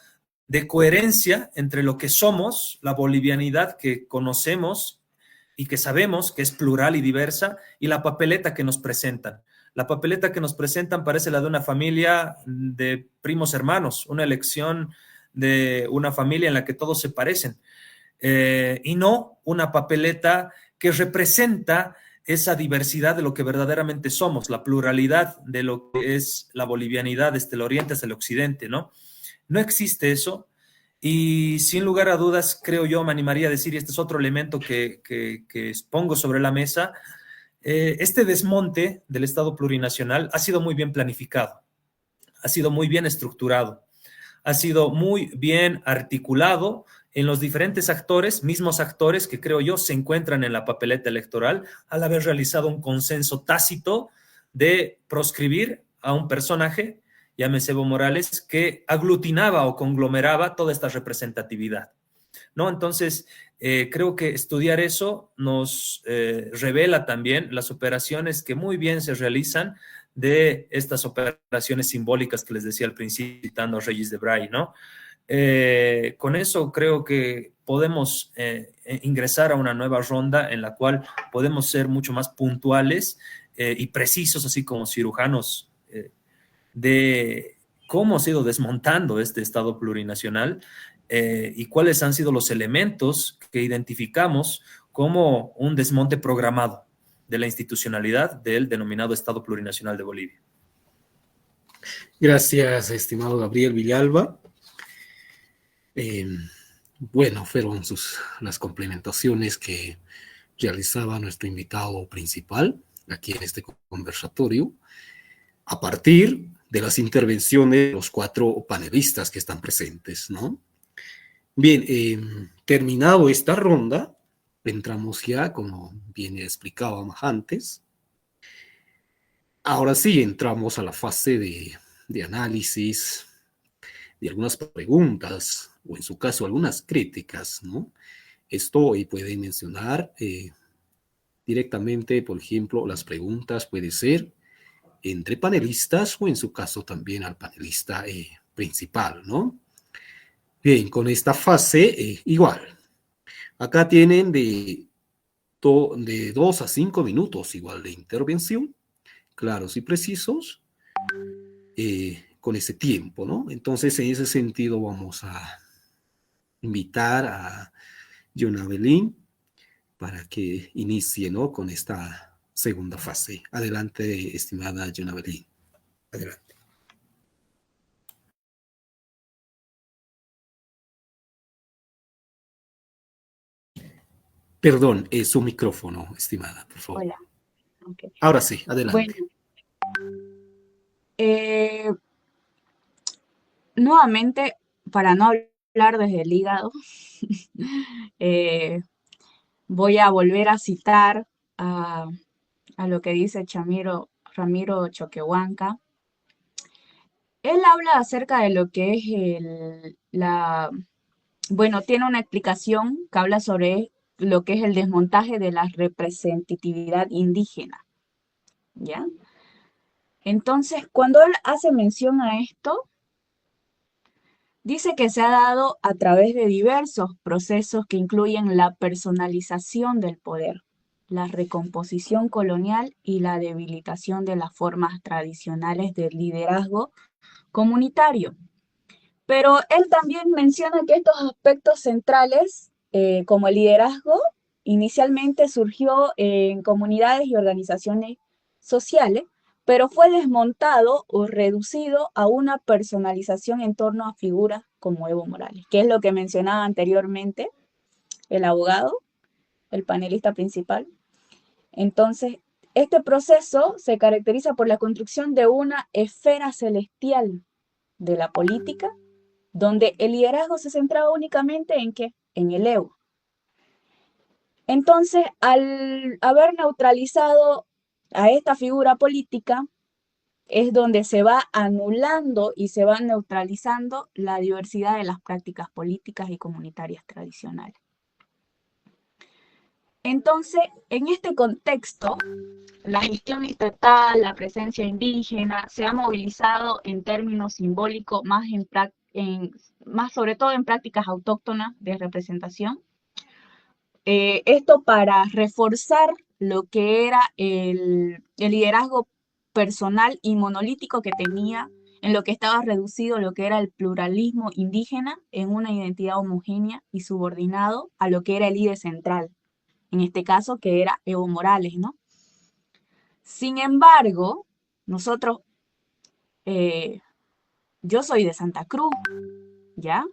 de coherencia entre lo que somos, la bolivianidad que conocemos y que sabemos que es plural y diversa, y la papeleta que nos presentan. La papeleta que nos presentan parece la de una familia de primos hermanos, una elección de una familia en la que todos se parecen, y no una papeleta que representa esa diversidad de lo que verdaderamente somos, la pluralidad de lo que es la bolivianidad desde el oriente hasta el occidente, ¿no? No existe eso. Y sin lugar a dudas, creo yo, me animaría a decir, y este es otro elemento que pongo sobre la mesa, este desmonte del Estado plurinacional ha sido muy bien planificado, ha sido muy bien estructurado, ha sido muy bien articulado en los diferentes actores, mismos actores que creo yo se encuentran en la papeleta electoral, al haber realizado un consenso tácito de proscribir a un personaje, llámese Evo Morales, que aglutinaba o conglomeraba toda esta representatividad, ¿no? Entonces, creo que estudiar eso nos revela también las operaciones que muy bien se realizan de estas operaciones simbólicas que les decía al principio, citando a Reyes de Bray, ¿no? Con eso creo que podemos ingresar a una nueva ronda en la cual podemos ser mucho más puntuales y precisos, así como cirujanos, de cómo se ha ido desmontando este Estado plurinacional y cuáles han sido los elementos que identificamos como un desmonte programado de la institucionalidad del denominado Estado plurinacional de Bolivia. Gracias, estimado Gabriel Villalba. Bueno, fueron las complementaciones que realizaba nuestro invitado principal aquí en este conversatorio, a partir de las intervenciones de los 4 panelistas que están presentes, ¿no? Bien, terminado esta ronda, entramos ya, como bien explicábamos antes, ahora sí entramos a la fase de análisis de algunas preguntas, o en su caso algunas críticas, ¿no? Esto puede mencionar directamente, por ejemplo, las preguntas puede ser entre panelistas o en su caso también al panelista principal, ¿no? Bien, con esta fase igual. Acá tienen de 2 a 5 minutos igual de intervención, claros y precisos, con ese tiempo, ¿no? Entonces, en ese sentido vamos a invitar a John Belín para que inicie, ¿no?, con esta segunda fase. Adelante, estimada John Belín. Adelante. Perdón, su micrófono, estimada, por favor. Hola. Okay. Ahora sí, adelante. Bueno, nuevamente, para no hablar desde el hígado, voy a volver a citar a lo que dice Ramiro Choquehuanca. Él habla acerca de lo que es bueno, tiene una explicación que habla sobre lo que es el desmontaje de la representatividad indígena, ¿ya? Entonces, cuando él hace mención a esto, dice que se ha dado a través de diversos procesos que incluyen la personalización del poder, la recomposición colonial y la debilitación de las formas tradicionales del liderazgo comunitario. Pero él también menciona que estos aspectos centrales, como el liderazgo, inicialmente surgió en comunidades y organizaciones sociales, pero fue desmontado o reducido a una personalización en torno a figuras como Evo Morales, que es lo que mencionaba anteriormente el abogado, el panelista principal. Entonces, este proceso se caracteriza por la construcción de una esfera celestial de la política, donde el liderazgo se centraba únicamente en ¿qué? En el ego. Entonces, al haber neutralizado a esta figura política es donde se va anulando y se va neutralizando la diversidad de las prácticas políticas y comunitarias tradicionales. Entonces, en este contexto, la gestión estatal, la presencia indígena, se ha movilizado en términos simbólicos, más sobre todo en prácticas autóctonas de representación. Esto para reforzar lo que era el liderazgo personal y monolítico que tenía, en lo que estaba reducido lo que era el pluralismo indígena en una identidad homogénea y subordinado a lo que era el líder central, en este caso que era Evo Morales, ¿no? Sin embargo, nosotros, yo soy de Santa Cruz, ¿ya?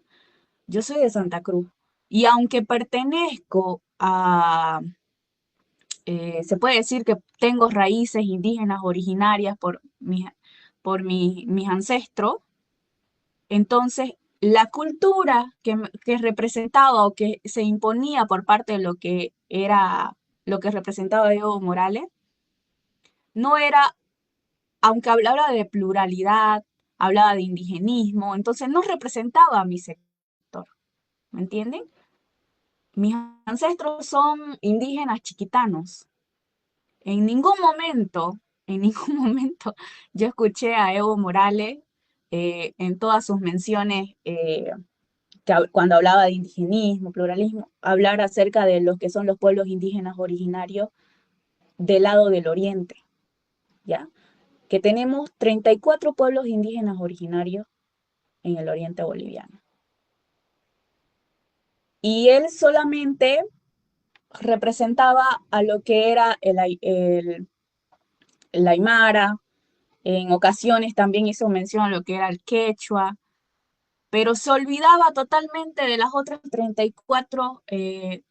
Yo soy de Santa Cruz. Y aunque pertenezco a, se puede decir que tengo raíces indígenas originarias por mis ancestros, entonces la cultura que representaba o que se imponía por parte de lo que era, lo que representaba Evo Morales, no era, aunque hablaba de pluralidad, hablaba de indigenismo, entonces no representaba a mi sector, ¿me entienden? Mis ancestros son indígenas chiquitanos. En ningún momento, en ningún momento yo escuché a Evo Morales en todas sus menciones, cuando hablaba de indigenismo, pluralismo, hablar acerca de los que son los pueblos indígenas originarios del lado del oriente, ¿ya? Que tenemos 34 pueblos indígenas originarios en el oriente boliviano. Y él solamente representaba a lo que era el aymara, en ocasiones también hizo mención a lo que era el quechua, pero se olvidaba totalmente de las otras 34, de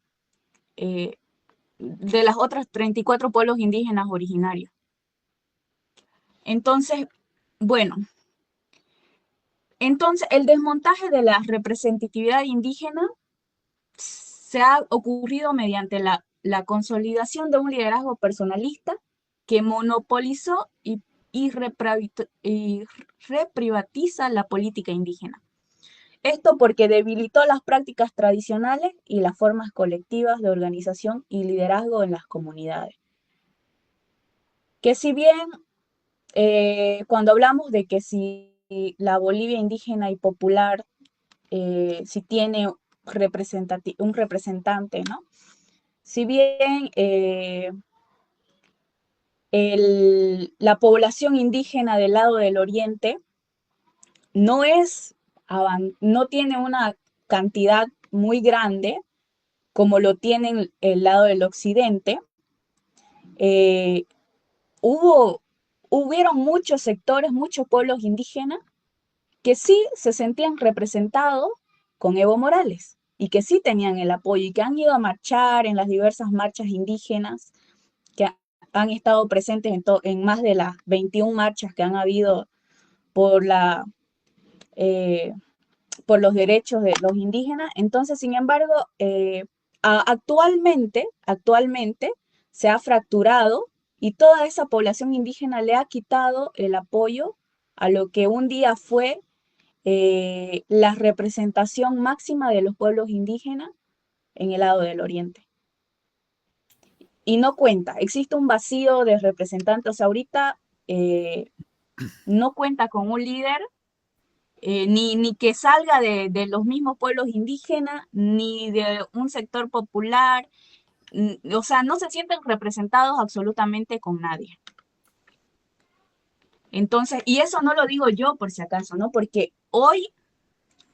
las otras 34 pueblos indígenas originarios. Entonces, bueno, entonces el desmontaje de la representatividad indígena se ha ocurrido mediante la consolidación de un liderazgo personalista que monopolizó y reprivatiza la política indígena. Esto porque debilitó las prácticas tradicionales y las formas colectivas de organización y liderazgo en las comunidades. Que si bien cuando hablamos de que si la Bolivia indígena y popular si tiene un representante, ¿no? Si bien la población indígena del lado del oriente no tiene una cantidad muy grande como lo tiene el lado del occidente, hubieron muchos sectores, muchos pueblos indígenas que sí se sentían representados con Evo Morales y que sí tenían el apoyo y que han ido a marchar en las diversas marchas indígenas, que han estado presentes en más de las 21 marchas que han habido por los derechos de los indígenas. Entonces, sin embargo, actualmente se ha fracturado y toda esa población indígena le ha quitado el apoyo a lo que un día fue la representación máxima de los pueblos indígenas en el lado del oriente. Y no cuenta, existe un vacío de representantes. O sea, ahorita no cuenta con un líder, ni que salga de los mismos pueblos indígenas, ni de un sector popular. O sea, no se sienten representados absolutamente con nadie. Entonces, y eso no lo digo yo por si acaso, ¿no? Porque hoy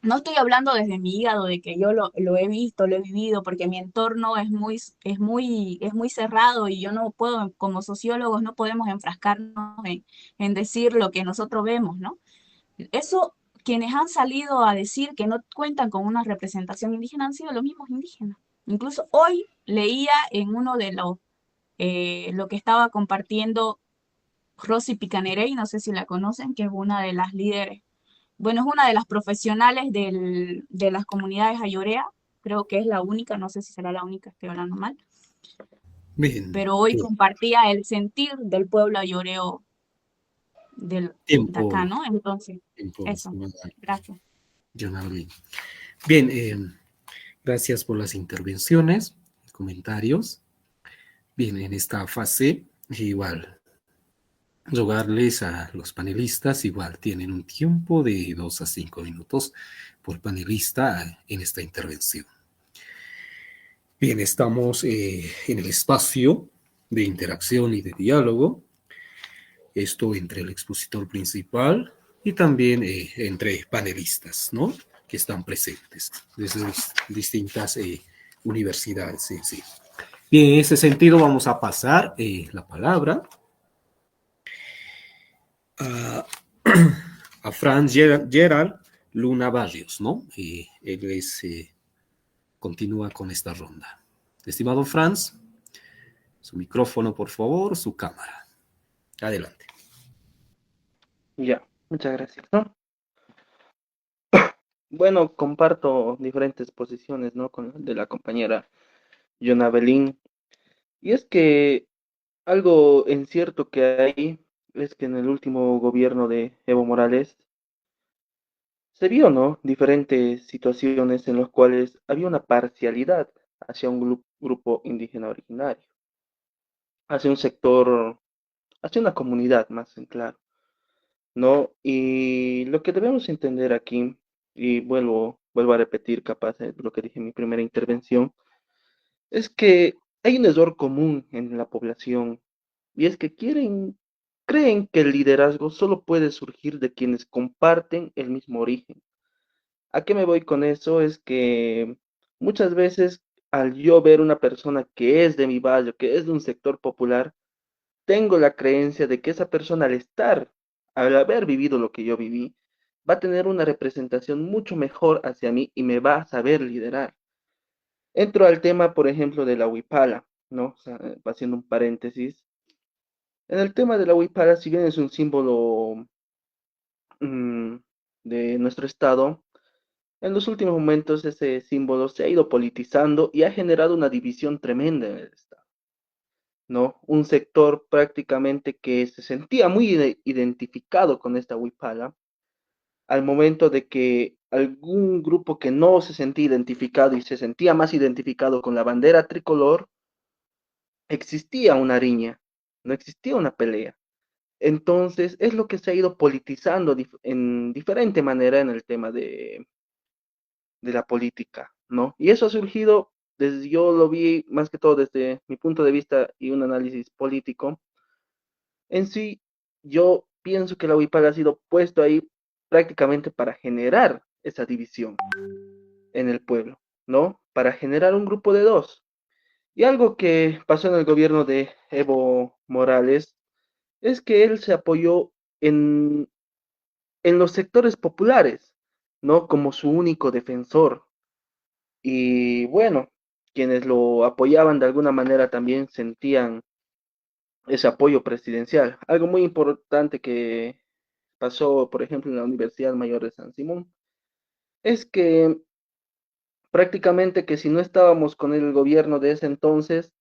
no estoy hablando desde mi hígado de que yo lo he visto, lo he vivido, porque mi entorno es muy cerrado y yo no puedo, como sociólogos, no podemos enfrascarnos en decir lo que nosotros vemos, ¿no? Eso, quienes han salido a decir que no cuentan con una representación indígena han sido los mismos indígenas. Incluso hoy leía en uno de lo que estaba compartiendo Rosy Picanerey, no sé si la conocen, que es una de las líderes. Bueno, es una de las profesionales de las comunidades ayorea, creo que es la única, no sé si será la única, estoy hablando mal. Bien, pero hoy bien, compartía el sentir del pueblo ayoreo de tiempo, acá, ¿no? Entonces, tiempo, eso. estimada Gracias. Jonalyn. Bien, gracias por las intervenciones, comentarios. Bien, en esta fase, igual, rogarles a los panelistas, igual tienen un tiempo de 2 a 5 minutos por panelista en esta intervención. Bien, estamos en el espacio de interacción y de diálogo, esto entre el expositor principal y también entre panelistas, ¿no? Que están presentes desde distintas universidades en sí. Bien, en ese sentido vamos a pasar la palabra a, a Franz Gerald Luna Barrios, ¿no? Él continúa con esta ronda. Estimado Franz, su micrófono, por favor, su cámara. Adelante. Ya, muchas gracias, ¿no? Bueno, comparto diferentes posiciones, ¿no? De la compañera Yona Belín. Y es que algo en cierto que hay es que en el último gobierno de Evo Morales se vio, ¿no? Diferentes situaciones en las cuales había una parcialidad hacia un grupo indígena originario, hacia un sector, hacia una comunidad más en claro, ¿no? Y lo que debemos entender aquí, y vuelvo a repetir capaz lo que dije en mi primera intervención, es que hay un error común en la población y es que creen que el liderazgo solo puede surgir de quienes comparten el mismo origen. ¿A qué me voy con eso? Es que muchas veces al yo ver una persona que es de mi barrio, que es de un sector popular, tengo la creencia de que esa persona al haber vivido lo que yo viví, va a tener una representación mucho mejor hacia mí y me va a saber liderar. Entro al tema, por ejemplo, de la huipala, ¿no? O sea, haciendo un paréntesis. En el tema de la huipala, si bien es un símbolo mm, de nuestro estado, en los últimos momentos ese símbolo se ha ido politizando y ha generado una división tremenda en el estado, ¿no? Un sector prácticamente que se sentía muy identificado con esta huipala, al momento de que algún grupo que no se sentía identificado y se sentía más identificado con la bandera tricolor, existía una riña, no existía una pelea. Entonces, es lo que se ha ido politizando en diferente manera en el tema de la política, ¿no? Y eso ha surgido, yo lo vi más que todo desde mi punto de vista y un análisis político. En sí, yo pienso que la UIPAL ha sido puesto ahí prácticamente para generar esa división en el pueblo, ¿no? Para generar un grupo de dos. Y algo que pasó en el gobierno de Evo Morales es que él se apoyó en, en los sectores populares, ¿no? Como su único defensor. Y bueno, quienes lo apoyaban de alguna manera también sentían ese apoyo presidencial. Algo muy importante que pasó, por ejemplo, en la Universidad Mayor de San Simón, es que prácticamente que si no estábamos con el gobierno de ese entonces,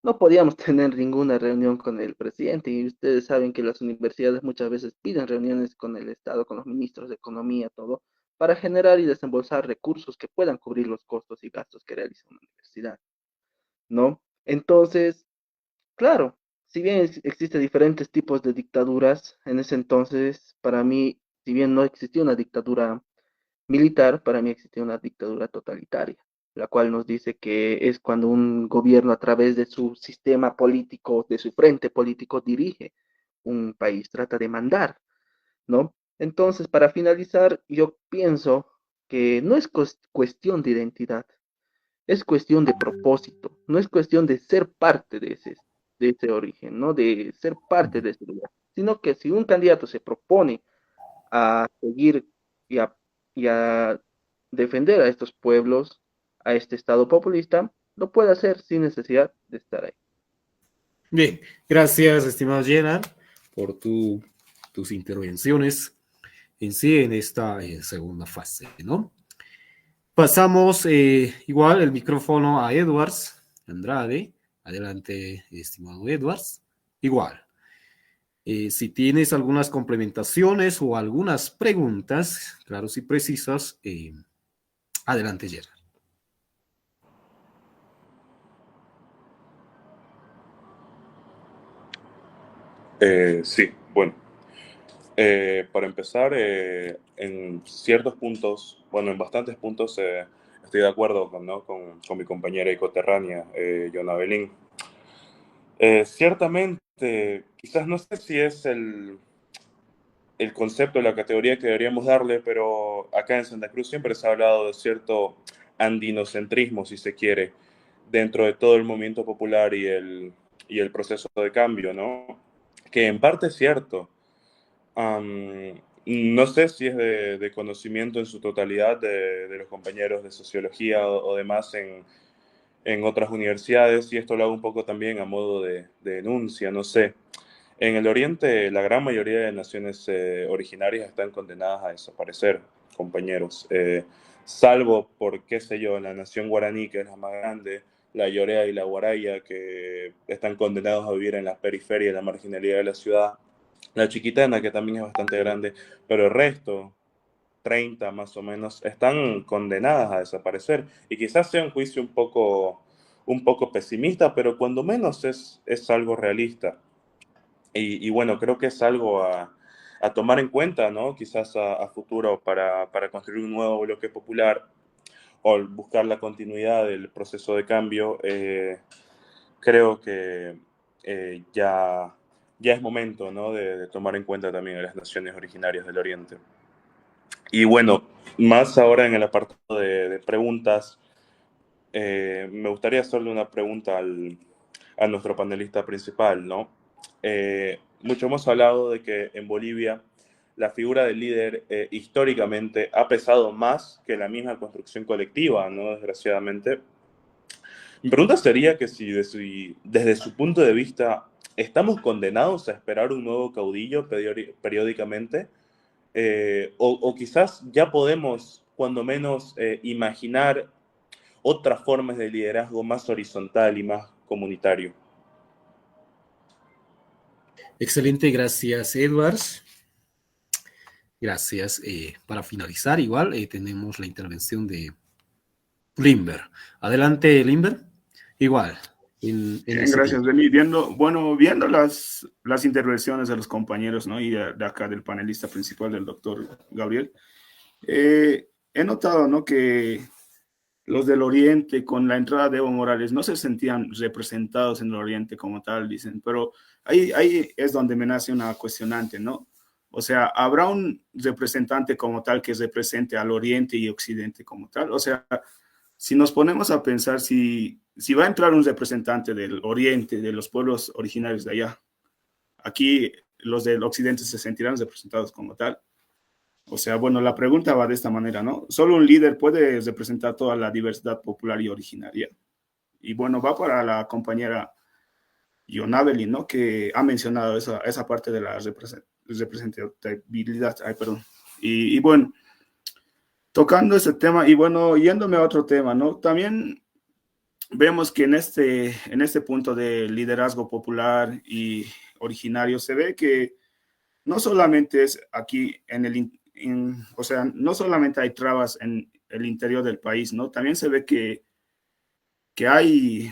no podíamos tener ninguna reunión con el presidente. Y ustedes saben que las universidades muchas veces piden reuniones con el Estado, con los ministros de Economía, todo, para generar y desembolsar recursos que puedan cubrir los costos y gastos que realiza una universidad, ¿no? Entonces, claro, si bien existen diferentes tipos de dictaduras, en ese entonces, para mí, si bien no existía una dictadura militar, para mí existía una dictadura totalitaria, la cual nos dice que es cuando un gobierno a través de su sistema político, de su frente político, dirige un país, trata de mandar, ¿no? Entonces, para finalizar, yo pienso que no es cuestión de identidad, es cuestión de propósito, no es cuestión de ser parte de ese origen, ¿no? De ser parte de ese lugar, sino que si un candidato se propone a seguir y y a defender a estos pueblos, a este Estado populista, lo puede hacer sin necesidad de estar ahí. Bien, gracias, estimado Gerard, por tus intervenciones en sí en esta segunda fase, ¿no? Pasamos igual el micrófono a Edwards Andrade, Adelante, estimado Edwards. Igual. Si tienes algunas complementaciones o algunas preguntas, claras y precisas, adelante, Gerard. Sí, bueno. Para empezar, en ciertos puntos, bueno, en bastantes puntos estoy de acuerdo ¿no? con mi compañera y coterránea, Yona Belín. Ciertamente, quizás no sé si es el concepto, la categoría que deberíamos darle, pero acá en Santa Cruz siempre se ha hablado de cierto andinocentrismo, si se quiere, dentro de todo el movimiento popular y el proceso de cambio, ¿no? Que en parte es cierto. No sé si es de conocimiento en su totalidad de los compañeros de sociología o demás en otras universidades, y esto lo hago un poco también a modo de denuncia, no sé. En el Oriente, la gran mayoría de naciones originarias están condenadas a desaparecer, compañeros, salvo por, qué sé yo, la nación guaraní, que es la más grande, la Llorea y la Guaraya, que están condenados a vivir en las periferias, en la marginalidad de la ciudad, la Chiquitana, que también es bastante grande, pero el resto, 30 más o menos, están condenadas a desaparecer. Y quizás sea un juicio un poco pesimista, pero cuando menos es algo realista. Y bueno, creo que es algo a tomar en cuenta, ¿no? Quizás a futuro para construir un nuevo bloque popular o buscar la continuidad del proceso de cambio. Creo que ya es momento, ¿no? de tomar en cuenta también a las naciones originarias del Oriente. Y bueno, más ahora en el apartado de preguntas, me gustaría hacerle una pregunta a nuestro panelista principal, ¿no? Mucho hemos hablado de que en Bolivia la figura del líder históricamente ha pesado más que la misma construcción colectiva, ¿no? Desgraciadamente. Mi pregunta sería que si desde su punto de vista estamos condenados a esperar un nuevo caudillo periódicamente, o quizás ya podemos, cuando menos, imaginar otras formas de liderazgo más horizontal y más comunitario. Excelente, gracias, Edwards. Gracias. Para finalizar, igual tenemos la intervención de Limber. Adelante, Limber. Igual. Bien, gracias, Beni. Viendo las intervenciones de los compañeros, ¿no? Y de acá del panelista principal, del doctor Gabriel, he notado, ¿no? Que los del Oriente, con la entrada de Evo Morales, no se sentían representados en el Oriente como tal, dicen, pero ahí es donde me nace una cuestionante, ¿no? O sea, ¿habrá un representante como tal que represente al Oriente y Occidente como tal? O sea, si nos ponemos a pensar si va a entrar un representante del Oriente, de los pueblos originarios de allá, aquí los del Occidente se sentirán representados como tal. O sea, bueno, la pregunta va de esta manera, ¿no? ¿Solo un líder puede representar toda la diversidad popular y originaria? Y bueno, va para la compañera Yonabeli, ¿no? Que ha mencionado esa parte de la representatividad. Ay, perdón. Y bueno, tocando ese tema, y bueno, yéndome a otro tema, ¿no? También vemos que en este punto de liderazgo popular y originario se ve que no solamente es aquí o sea, no solamente hay trabas en el interior del país, ¿no? También se ve que hay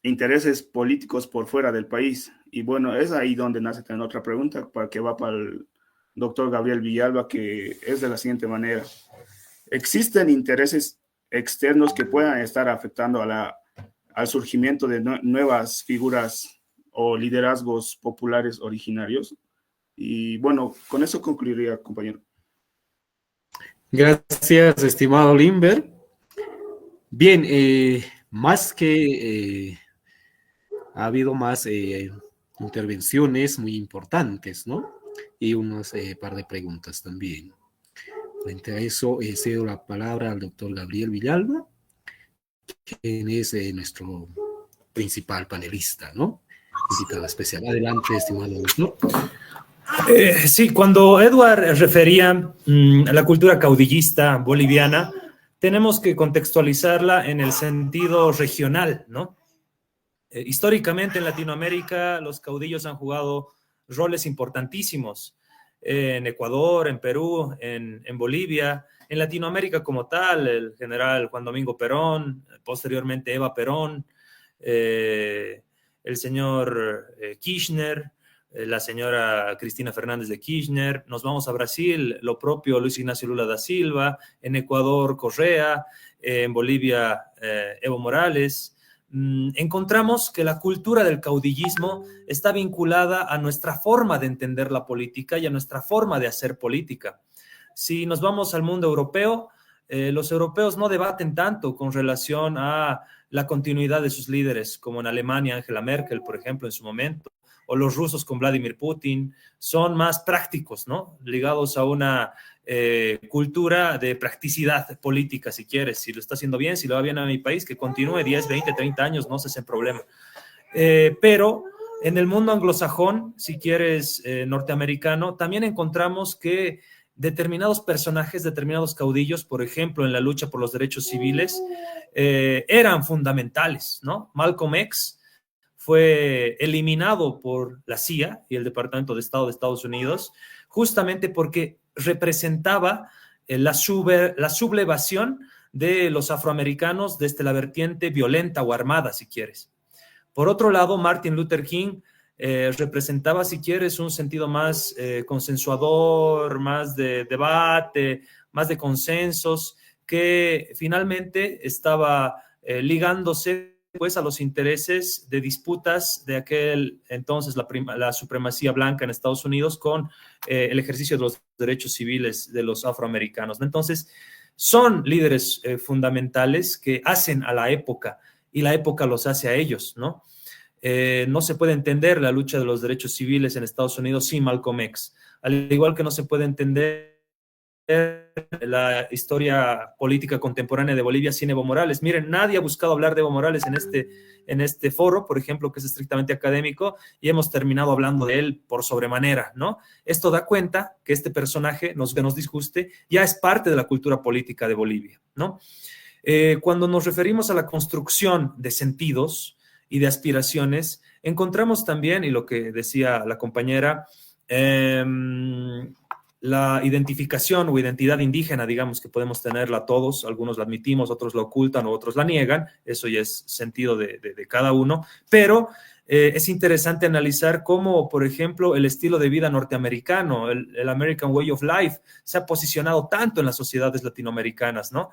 intereses políticos por fuera del país. Y bueno, es ahí donde nace también otra pregunta que va para el doctor Gabriel Villalba, que es de la siguiente manera. ¿Existen intereses externos que puedan estar afectando al surgimiento de nuevas figuras o liderazgos populares originarios? Y bueno, con eso concluiría, compañero. Gracias, estimado Limber. Bien, más que ha habido más intervenciones muy importantes, ¿no? Y unas par de preguntas también. Frente a eso, cedo la palabra al doctor Gabriel Villalba, quien es nuestro principal panelista, ¿no? Invitado especial. Adelante, estimado doctor. Sí, cuando Edward refería a la cultura caudillista boliviana, tenemos que contextualizarla en el sentido regional, ¿no? Históricamente en Latinoamérica los caudillos han jugado roles importantísimos en Ecuador, en Perú, en Bolivia, en Latinoamérica como tal, el general Juan Domingo Perón, posteriormente Eva Perón, el señor Kirchner, la señora Cristina Fernández de Kirchner. Nos vamos a Brasil, lo propio Luis Ignacio Lula da Silva, en Ecuador Correa, en Bolivia Evo Morales. Encontramos que la cultura del caudillismo está vinculada a nuestra forma de entender la política y a nuestra forma de hacer política. Si nos vamos al mundo europeo, los europeos no debaten tanto con relación a la continuidad de sus líderes, como en Alemania Angela Merkel, por ejemplo, en su momento, o los rusos con Vladimir Putin. Son más prácticos, ¿no? Ligados a una cultura de practicidad política, si quieres. Si lo está haciendo bien, si lo va bien a mi país, que continúe 10, 20, 30 años, no se hacen problema. Pero en el mundo anglosajón, si quieres, norteamericano, también encontramos que determinados personajes, determinados caudillos, por ejemplo, en la lucha por los derechos civiles, eran fundamentales, ¿no? Malcolm X fue eliminado por la CIA y el Departamento de Estado de Estados Unidos, justamente porque representaba la sublevación de los afroamericanos desde la vertiente violenta o armada, si quieres. Por otro lado, Martin Luther King representaba, si quieres, un sentido más consensuador, más de debate, más de consensos, que finalmente estaba ligándose pues a los intereses de disputas de aquel entonces la supremacía blanca en Estados Unidos con el ejercicio de los derechos civiles de los afroamericanos. Entonces, son líderes fundamentales que hacen a la época y la época los hace a ellos, ¿no? No se puede entender la lucha de los derechos civiles en Estados Unidos sin Malcolm X, al igual que no se puede entender la historia política contemporánea de Bolivia sin Evo Morales. Miren, nadie ha buscado hablar de Evo Morales en este foro, por ejemplo, que es estrictamente académico, y hemos terminado hablando de él por sobremanera, ¿no? Esto da cuenta que este personaje, que nos disguste, ya es parte de la cultura política de Bolivia, ¿no? Cuando nos referimos a la construcción de sentidos y de aspiraciones, encontramos también, y lo que decía la compañera, la identificación o identidad indígena, digamos, que podemos tenerla todos, algunos la admitimos, otros la ocultan o otros la niegan, eso ya es sentido de cada uno, pero es interesante analizar cómo, por ejemplo, el estilo de vida norteamericano, el American Way of Life, se ha posicionado tanto en las sociedades latinoamericanas, ¿no?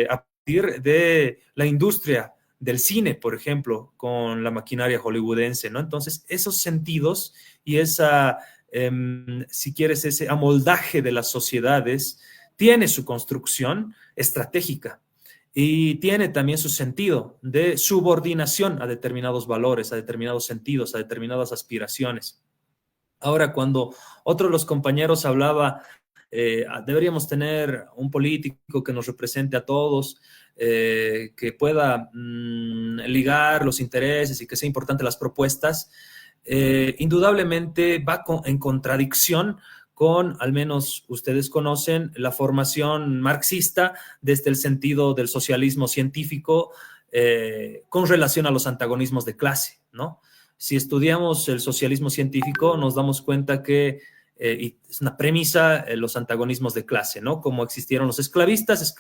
A partir de la industria del cine, por ejemplo, con la maquinaria hollywoodense, ¿no? Entonces, esos sentidos y esa si quieres, ese amoldaje de las sociedades, tiene su construcción estratégica y tiene también su sentido de subordinación a determinados valores, a determinados sentidos, a determinadas aspiraciones. Ahora, cuando otro de los compañeros hablaba, deberíamos tener un político que nos represente a todos, que pueda ligar los intereses y que sea importante las propuestas, indudablemente va en contradicción con, al menos ustedes conocen, la formación marxista desde el sentido del socialismo científico con relación a los antagonismos de clase, ¿no? Si estudiamos el socialismo científico, nos damos cuenta que y es una premisa, los antagonismos de clase, ¿no? Como existieron los esclavistas,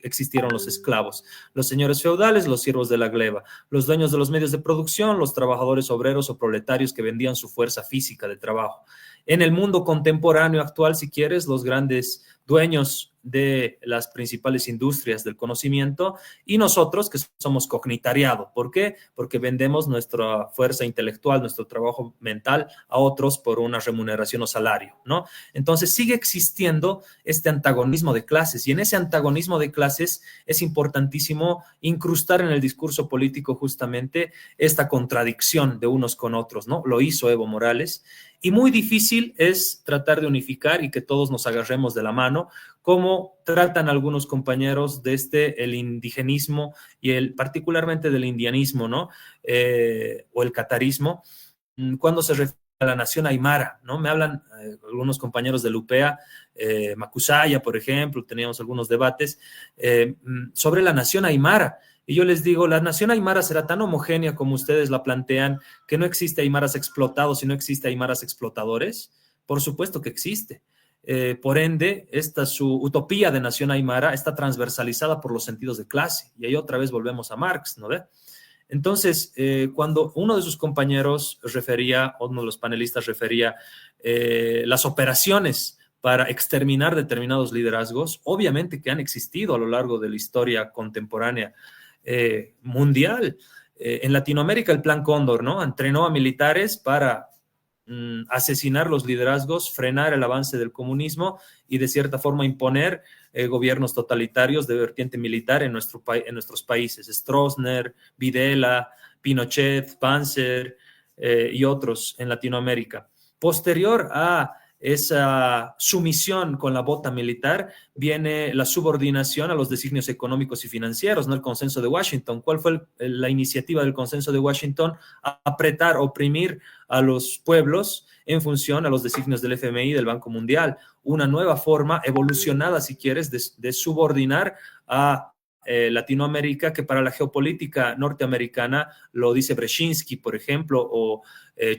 existieron los esclavos, los señores feudales, los siervos de la gleba, los dueños de los medios de producción, los trabajadores obreros o proletarios que vendían su fuerza física de trabajo. En el mundo contemporáneo actual, si quieres, los grandes dueños de las principales industrias del conocimiento y nosotros que somos cognitariado. ¿Por qué? Porque vendemos nuestra fuerza intelectual, nuestro trabajo mental a otros por una remuneración o salario, ¿no? Entonces sigue existiendo este antagonismo de clases y en ese antagonismo de clases es importantísimo incrustar en el discurso político justamente esta contradicción de unos con otros, ¿no? Lo hizo Evo Morales. Y muy difícil es tratar de unificar y que todos nos agarremos de la mano, como tratan algunos compañeros desde el indigenismo y particularmente del indianismo, ¿no? O el catarismo, cuando se refiere la nación aymara, ¿no? Me hablan algunos compañeros de Lupea, Macusaya, por ejemplo, teníamos algunos debates sobre la nación aymara. Y yo les digo, la nación aymara será tan homogénea como ustedes la plantean, que no existe aymaras explotados y no existe aymaras explotadores. Por supuesto que existe. Por ende, su utopía de nación aymara está transversalizada por los sentidos de clase. Y ahí otra vez volvemos a Marx, ¿no ve? Entonces, cuando uno de sus compañeros refería, o uno de los panelistas refería las operaciones para exterminar determinados liderazgos, obviamente que han existido a lo largo de la historia contemporánea mundial. En Latinoamérica el Plan Cóndor, ¿no? Entrenó a militares para asesinar los liderazgos, frenar el avance del comunismo y de cierta forma imponer gobiernos totalitarios de vertiente militar en nuestros países. Stroessner, Videla, Pinochet, Panzer y otros en Latinoamérica. Posterior a esa sumisión con la bota militar viene la subordinación a los designios económicos y financieros, ¿no? El consenso de Washington. ¿Cuál fue la iniciativa del consenso de Washington? Apretar, oprimir a los pueblos en función a los designios del FMI y del Banco Mundial. Una nueva forma evolucionada, si quieres, de subordinar a Latinoamérica, que para la geopolítica norteamericana lo dice Brzezinski, por ejemplo, o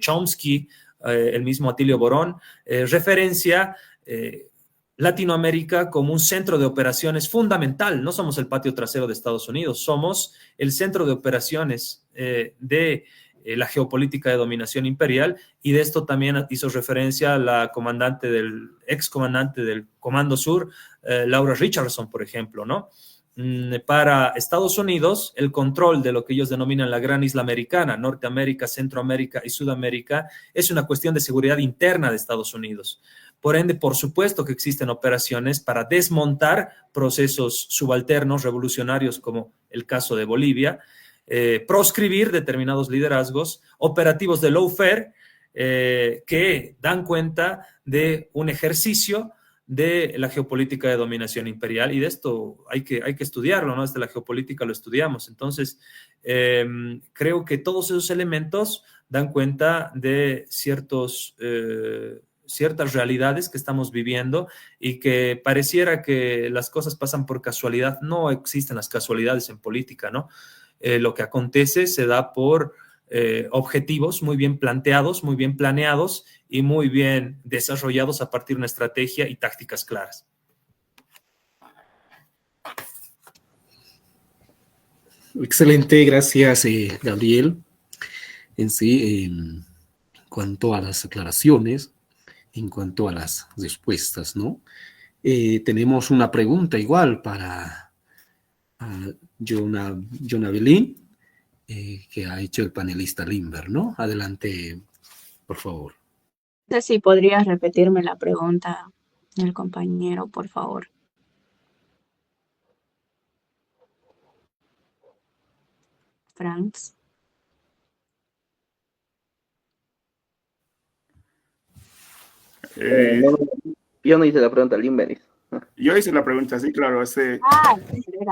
Chomsky, el mismo Atilio Borón, referencia Latinoamérica como un centro de operaciones fundamental. No somos el patio trasero de Estados Unidos, somos el centro de operaciones de la geopolítica de dominación imperial, y de esto también hizo referencia la ex comandante del Comando Sur, Laura Richardson, por ejemplo, ¿no? Para Estados Unidos, el control de lo que ellos denominan la gran isla americana, Norteamérica, Centroamérica y Sudamérica, es una cuestión de seguridad interna de Estados Unidos. Por ende, por supuesto que existen operaciones para desmontar procesos subalternos, revolucionarios, como el caso de Bolivia, proscribir determinados liderazgos, operativos de lawfare, que dan cuenta de un ejercicio de la geopolítica de dominación imperial, y de esto hay que estudiarlo, ¿no? Desde la geopolítica lo estudiamos. Entonces, creo que todos esos elementos dan cuenta de ciertas realidades que estamos viviendo, y que pareciera que las cosas pasan por casualidad. No existen las casualidades en política, ¿no? Lo que acontece se da por objetivos muy bien planteados, muy bien planeados y muy bien desarrollados a partir de una estrategia y tácticas claras. Excelente, gracias, Gabriel. En sí, en cuanto a las aclaraciones, en cuanto a las respuestas, ¿no? Tenemos una pregunta igual para John Avelin, que ha hecho el panelista Limber, ¿no? Adelante, por favor. No sé si podrías repetirme la pregunta del compañero, por favor. Franz. Yo no hice la pregunta, Limberis. Yo hice la pregunta, sí, claro. Era.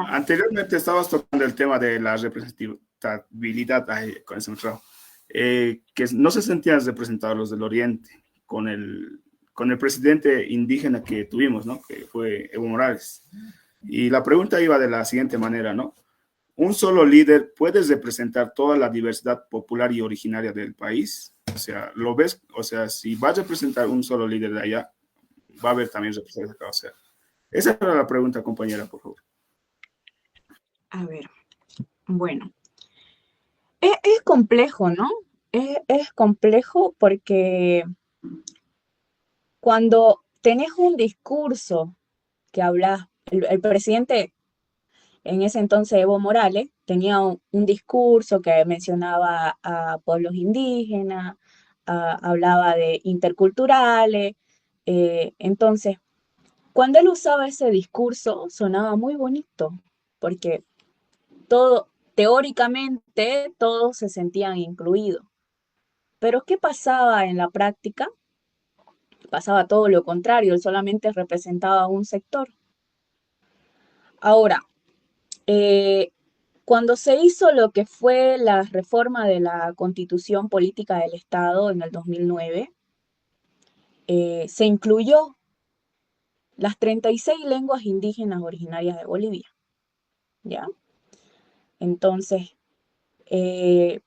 Anteriormente estabas tocando el tema de la representatividad, que no se sentían representados los del Oriente con el presidente indígena que tuvimos, ¿no? Que fue Evo Morales. Y la pregunta iba de la siguiente manera, ¿no? ¿Un solo líder puede representar toda la diversidad popular y originaria del país? O sea, ¿lo ves? O sea, si va a representar un solo líder de allá, va a haber también representantes acá. O sea, esa era la pregunta, compañera, por favor. A ver, bueno. Es complejo, ¿no? Es complejo porque cuando tenés un discurso que habla, el presidente en ese entonces, Evo Morales, tenía un discurso que mencionaba a pueblos indígenas, hablaba de interculturales. Entonces, cuando él usaba ese discurso, sonaba muy bonito, porque teóricamente, todos se sentían incluidos. Pero ¿qué pasaba en la práctica? Pasaba todo lo contrario, él solamente representaba un sector. Ahora, Cuando se hizo lo que fue la reforma de la Constitución Política del Estado en el 2009, se incluyó las 36 lenguas indígenas originarias de Bolivia, ¿ya? Entonces, eh,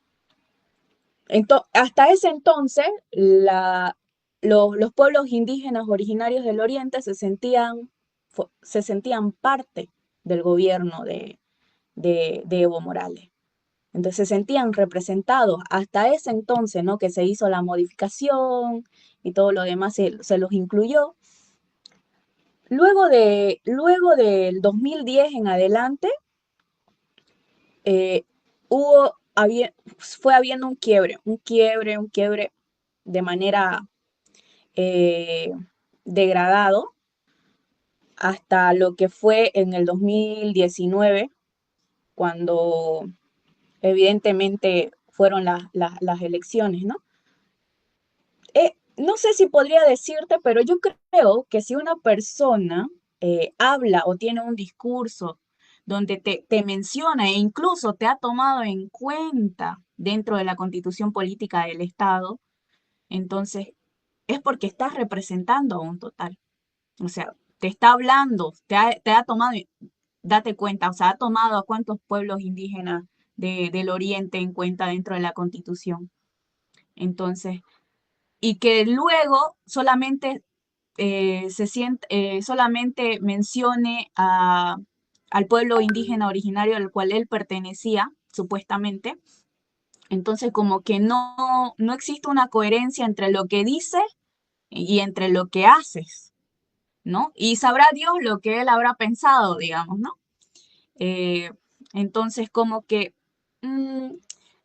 hasta ese entonces, los pueblos indígenas originarios del Oriente se sentían parte del gobierno de Evo Morales. Entonces se sentían representados hasta ese entonces, ¿no? Que se hizo la modificación y todo lo demás se los incluyó. Luego del 2010 en adelante, eh, fue habiendo un quiebre de manera eh, degradado hasta lo que fue en el 2019, cuando evidentemente fueron las elecciones, ¿no? No sé si podría decirte, pero yo creo que si una persona habla o tiene un discurso donde te menciona e incluso te ha tomado en cuenta dentro de la Constitución Política del Estado, entonces es porque estás representando a un total. O sea, te está hablando, te ha tomado, date cuenta, o sea, ha tomado a cuántos pueblos indígenas del Oriente en cuenta dentro de la Constitución. Entonces, y que luego solamente solamente mencione al pueblo indígena originario al cual él pertenecía, supuestamente. Entonces, como que no existe una coherencia entre lo que dices y entre lo que haces, ¿no? Y sabrá Dios lo que él habrá pensado, digamos, ¿no? Eh, entonces, como que mm,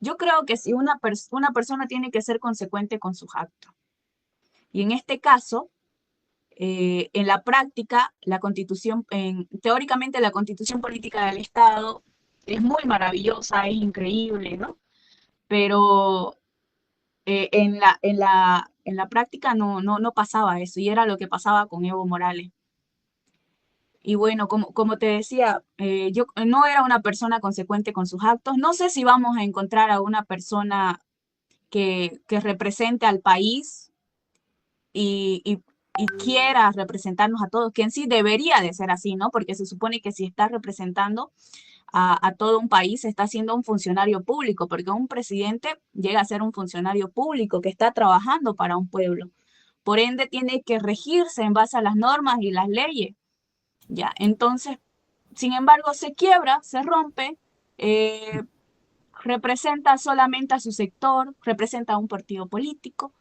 yo creo que si una persona tiene que ser consecuente con sus actos. Y en este caso, en la práctica, teóricamente la Constitución Política del Estado es muy maravillosa, es increíble, ¿no? Pero en la práctica no pasaba eso, y era lo que pasaba con Evo Morales. Y bueno, como te decía, yo no era una persona consecuente con sus actos. No sé si vamos a encontrar a una persona que represente al país y quiera representarnos a todos, que en sí debería de ser así, ¿no? Porque se supone que si está representando a todo un país, está siendo un funcionario público, porque un presidente llega a ser un funcionario público que está trabajando para un pueblo. Por ende, tiene que regirse en base a las normas y las leyes, ¿ya? Entonces, sin embargo, se quiebra, se rompe, eh, representa solamente a su sector, representa a un partido político,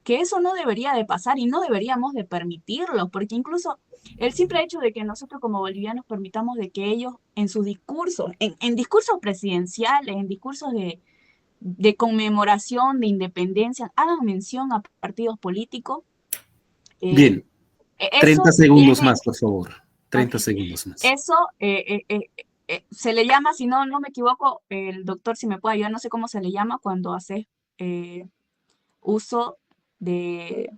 que eso no debería de pasar y no deberíamos de permitirlo, porque incluso el simple hecho de que nosotros como bolivianos permitamos de que ellos en sus discursos, en discursos presidenciales, en discursos de conmemoración, de independencia, hagan mención a partidos políticos, eh, Bien, eso 30 segundos tiene, más, por favor. 30 ok, segundos más. eso se le llama, si no me equivoco, el doctor si me puede ayudar, no sé cómo se le llama cuando haces uso de,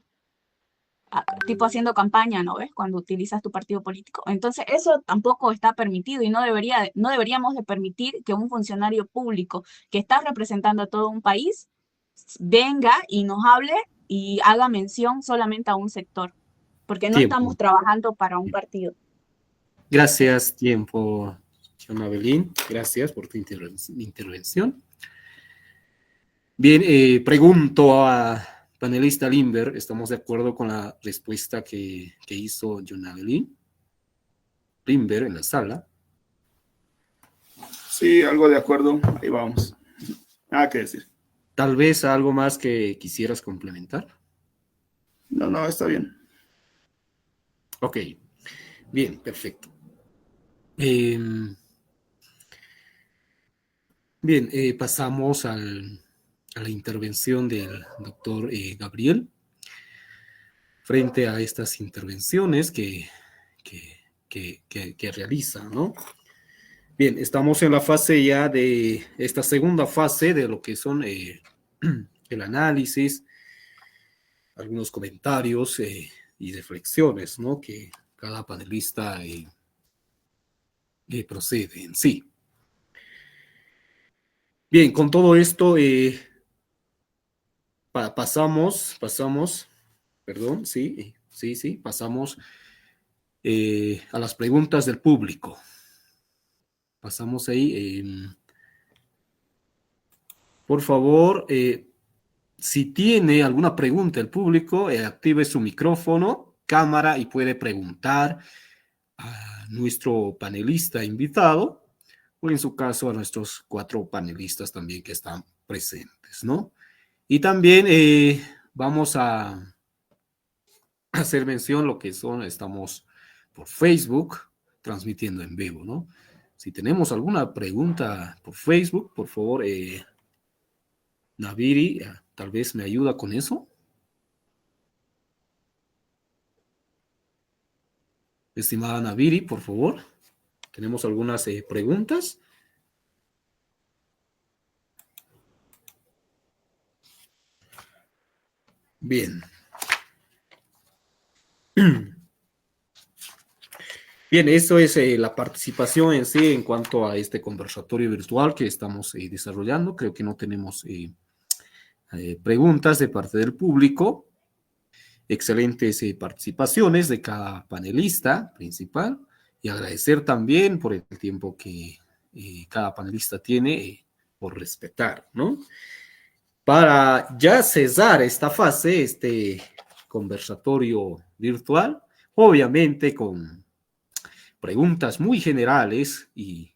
tipo haciendo campaña, ¿no ves? Cuando utilizas tu partido político. Entonces, eso tampoco está permitido y no deberíamos de permitir que un funcionario público que está representando a todo un país venga y nos hable y haga mención solamente a un sector, porque no estamos Tiempo. trabajando para un partido. Gracias, tiempo, John Abelín. Gracias por tu intervención. Bien, pregunto a panelista Limber, ¿estamos de acuerdo con la respuesta que hizo John Abelín? Limber en la sala. Sí, algo de acuerdo. Ahí vamos. Nada que decir. Tal vez algo más que quisieras complementar. No, está bien. Ok, bien, perfecto. Bien, pasamos a la intervención del doctor Gabriel. Frente a estas intervenciones que realiza, ¿no? Bien, estamos en la fase ya de esta segunda fase de lo que son el análisis, algunos comentarios y reflexiones, ¿no? Que cada panelista procede en sí. Bien, con todo esto pasamos, perdón, sí, pasamos a las preguntas del público. Pasamos ahí. Por favor, si tiene alguna pregunta el público, active su micrófono, cámara y puede preguntar a nuestro panelista invitado o en su caso a nuestros 4 panelistas también que están presentes, ¿no? Y también vamos a hacer mención lo que estamos por Facebook transmitiendo en vivo, ¿no? Si tenemos alguna pregunta por Facebook, por favor, Naviri, tal vez me ayuda con eso. Estimada Naviri, por favor. Tenemos algunas preguntas. Bien. Bien, eso es la participación en sí en cuanto a este conversatorio virtual que estamos desarrollando. Creo que no tenemos preguntas de parte del público. Excelentes participaciones de cada panelista principal y agradecer también por el tiempo que cada panelista tiene por respetar, ¿no? Para ya cesar esta fase, este conversatorio virtual, obviamente con preguntas muy generales y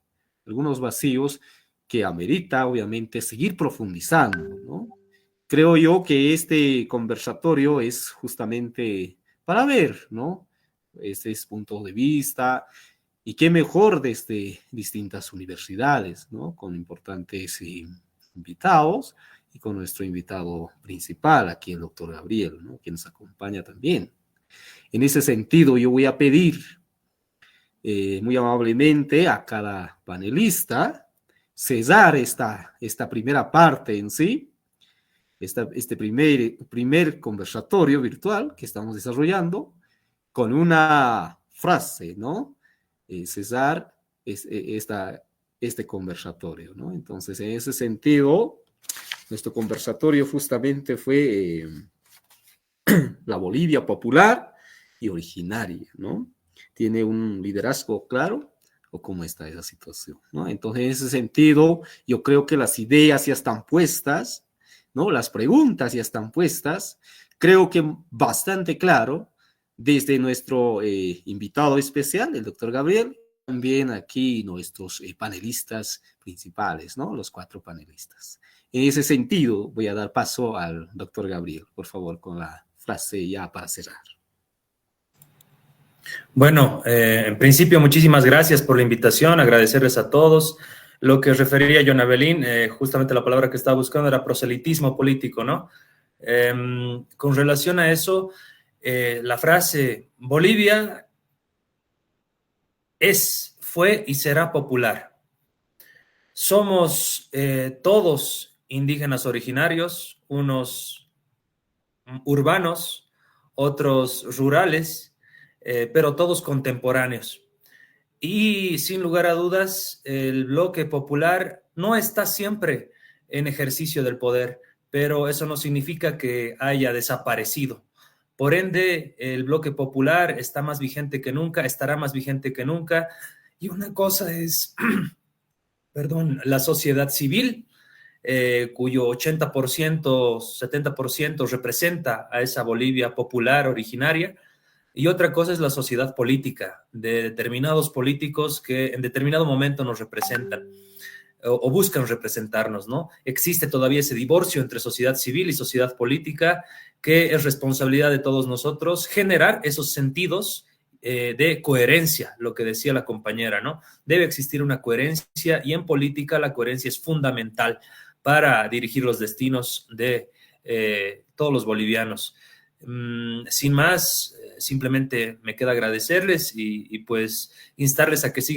algunos vacíos que amerita, obviamente, seguir profundizando, ¿no? Creo yo que este conversatorio es justamente para ver, ¿no? Esos puntos de vista y qué mejor desde distintas universidades, ¿no? Con importantes invitados y con nuestro invitado principal, aquí el doctor Gabriel, ¿no? Quien nos acompaña también. En ese sentido, yo voy a pedir muy amablemente a cada panelista cesar esta primera parte en sí, este primer conversatorio virtual que estamos desarrollando con una frase, ¿no? Cesar este conversatorio, ¿no? Entonces, en ese sentido, nuestro conversatorio justamente fue la Bolivia popular y originaria, ¿no? ¿Tiene un liderazgo claro o cómo está esa situación, ¿no? Entonces, en ese sentido, yo creo que las ideas ya están puestas, ¿no? Las preguntas ya están puestas. Creo que bastante claro desde nuestro invitado especial, el doctor Gabriel, también aquí nuestros panelistas principales, ¿no? Los 4 panelistas. En ese sentido, voy a dar paso al doctor Gabriel, por favor, con la frase ya para cerrar. Bueno, en principio, muchísimas gracias por la invitación, agradecerles a todos. Lo que refería John Abelín, justamente la palabra que estaba buscando era proselitismo político, ¿no? Con relación a eso, la frase Bolivia fue y será popular. Somos todos indígenas originarios, unos urbanos, otros rurales, pero todos contemporáneos. Y sin lugar a dudas, el bloque popular no está siempre en ejercicio del poder, pero eso no significa que haya desaparecido. Por ende, el bloque popular está más vigente que nunca, estará más vigente que nunca. Y una cosa es, perdón, la sociedad civil, cuyo 80%, 70% representa a esa Bolivia popular originaria. Y otra cosa es la sociedad política, de determinados políticos que en determinado momento nos representan o buscan representarnos, ¿no? Existe todavía ese divorcio entre sociedad civil y sociedad política que es responsabilidad de todos nosotros generar esos sentidos de coherencia, lo que decía la compañera, ¿no? Debe existir una coherencia y en política la coherencia es fundamental para dirigir los destinos de todos los bolivianos. Sin más, simplemente me queda agradecerles y pues instarles a que sigan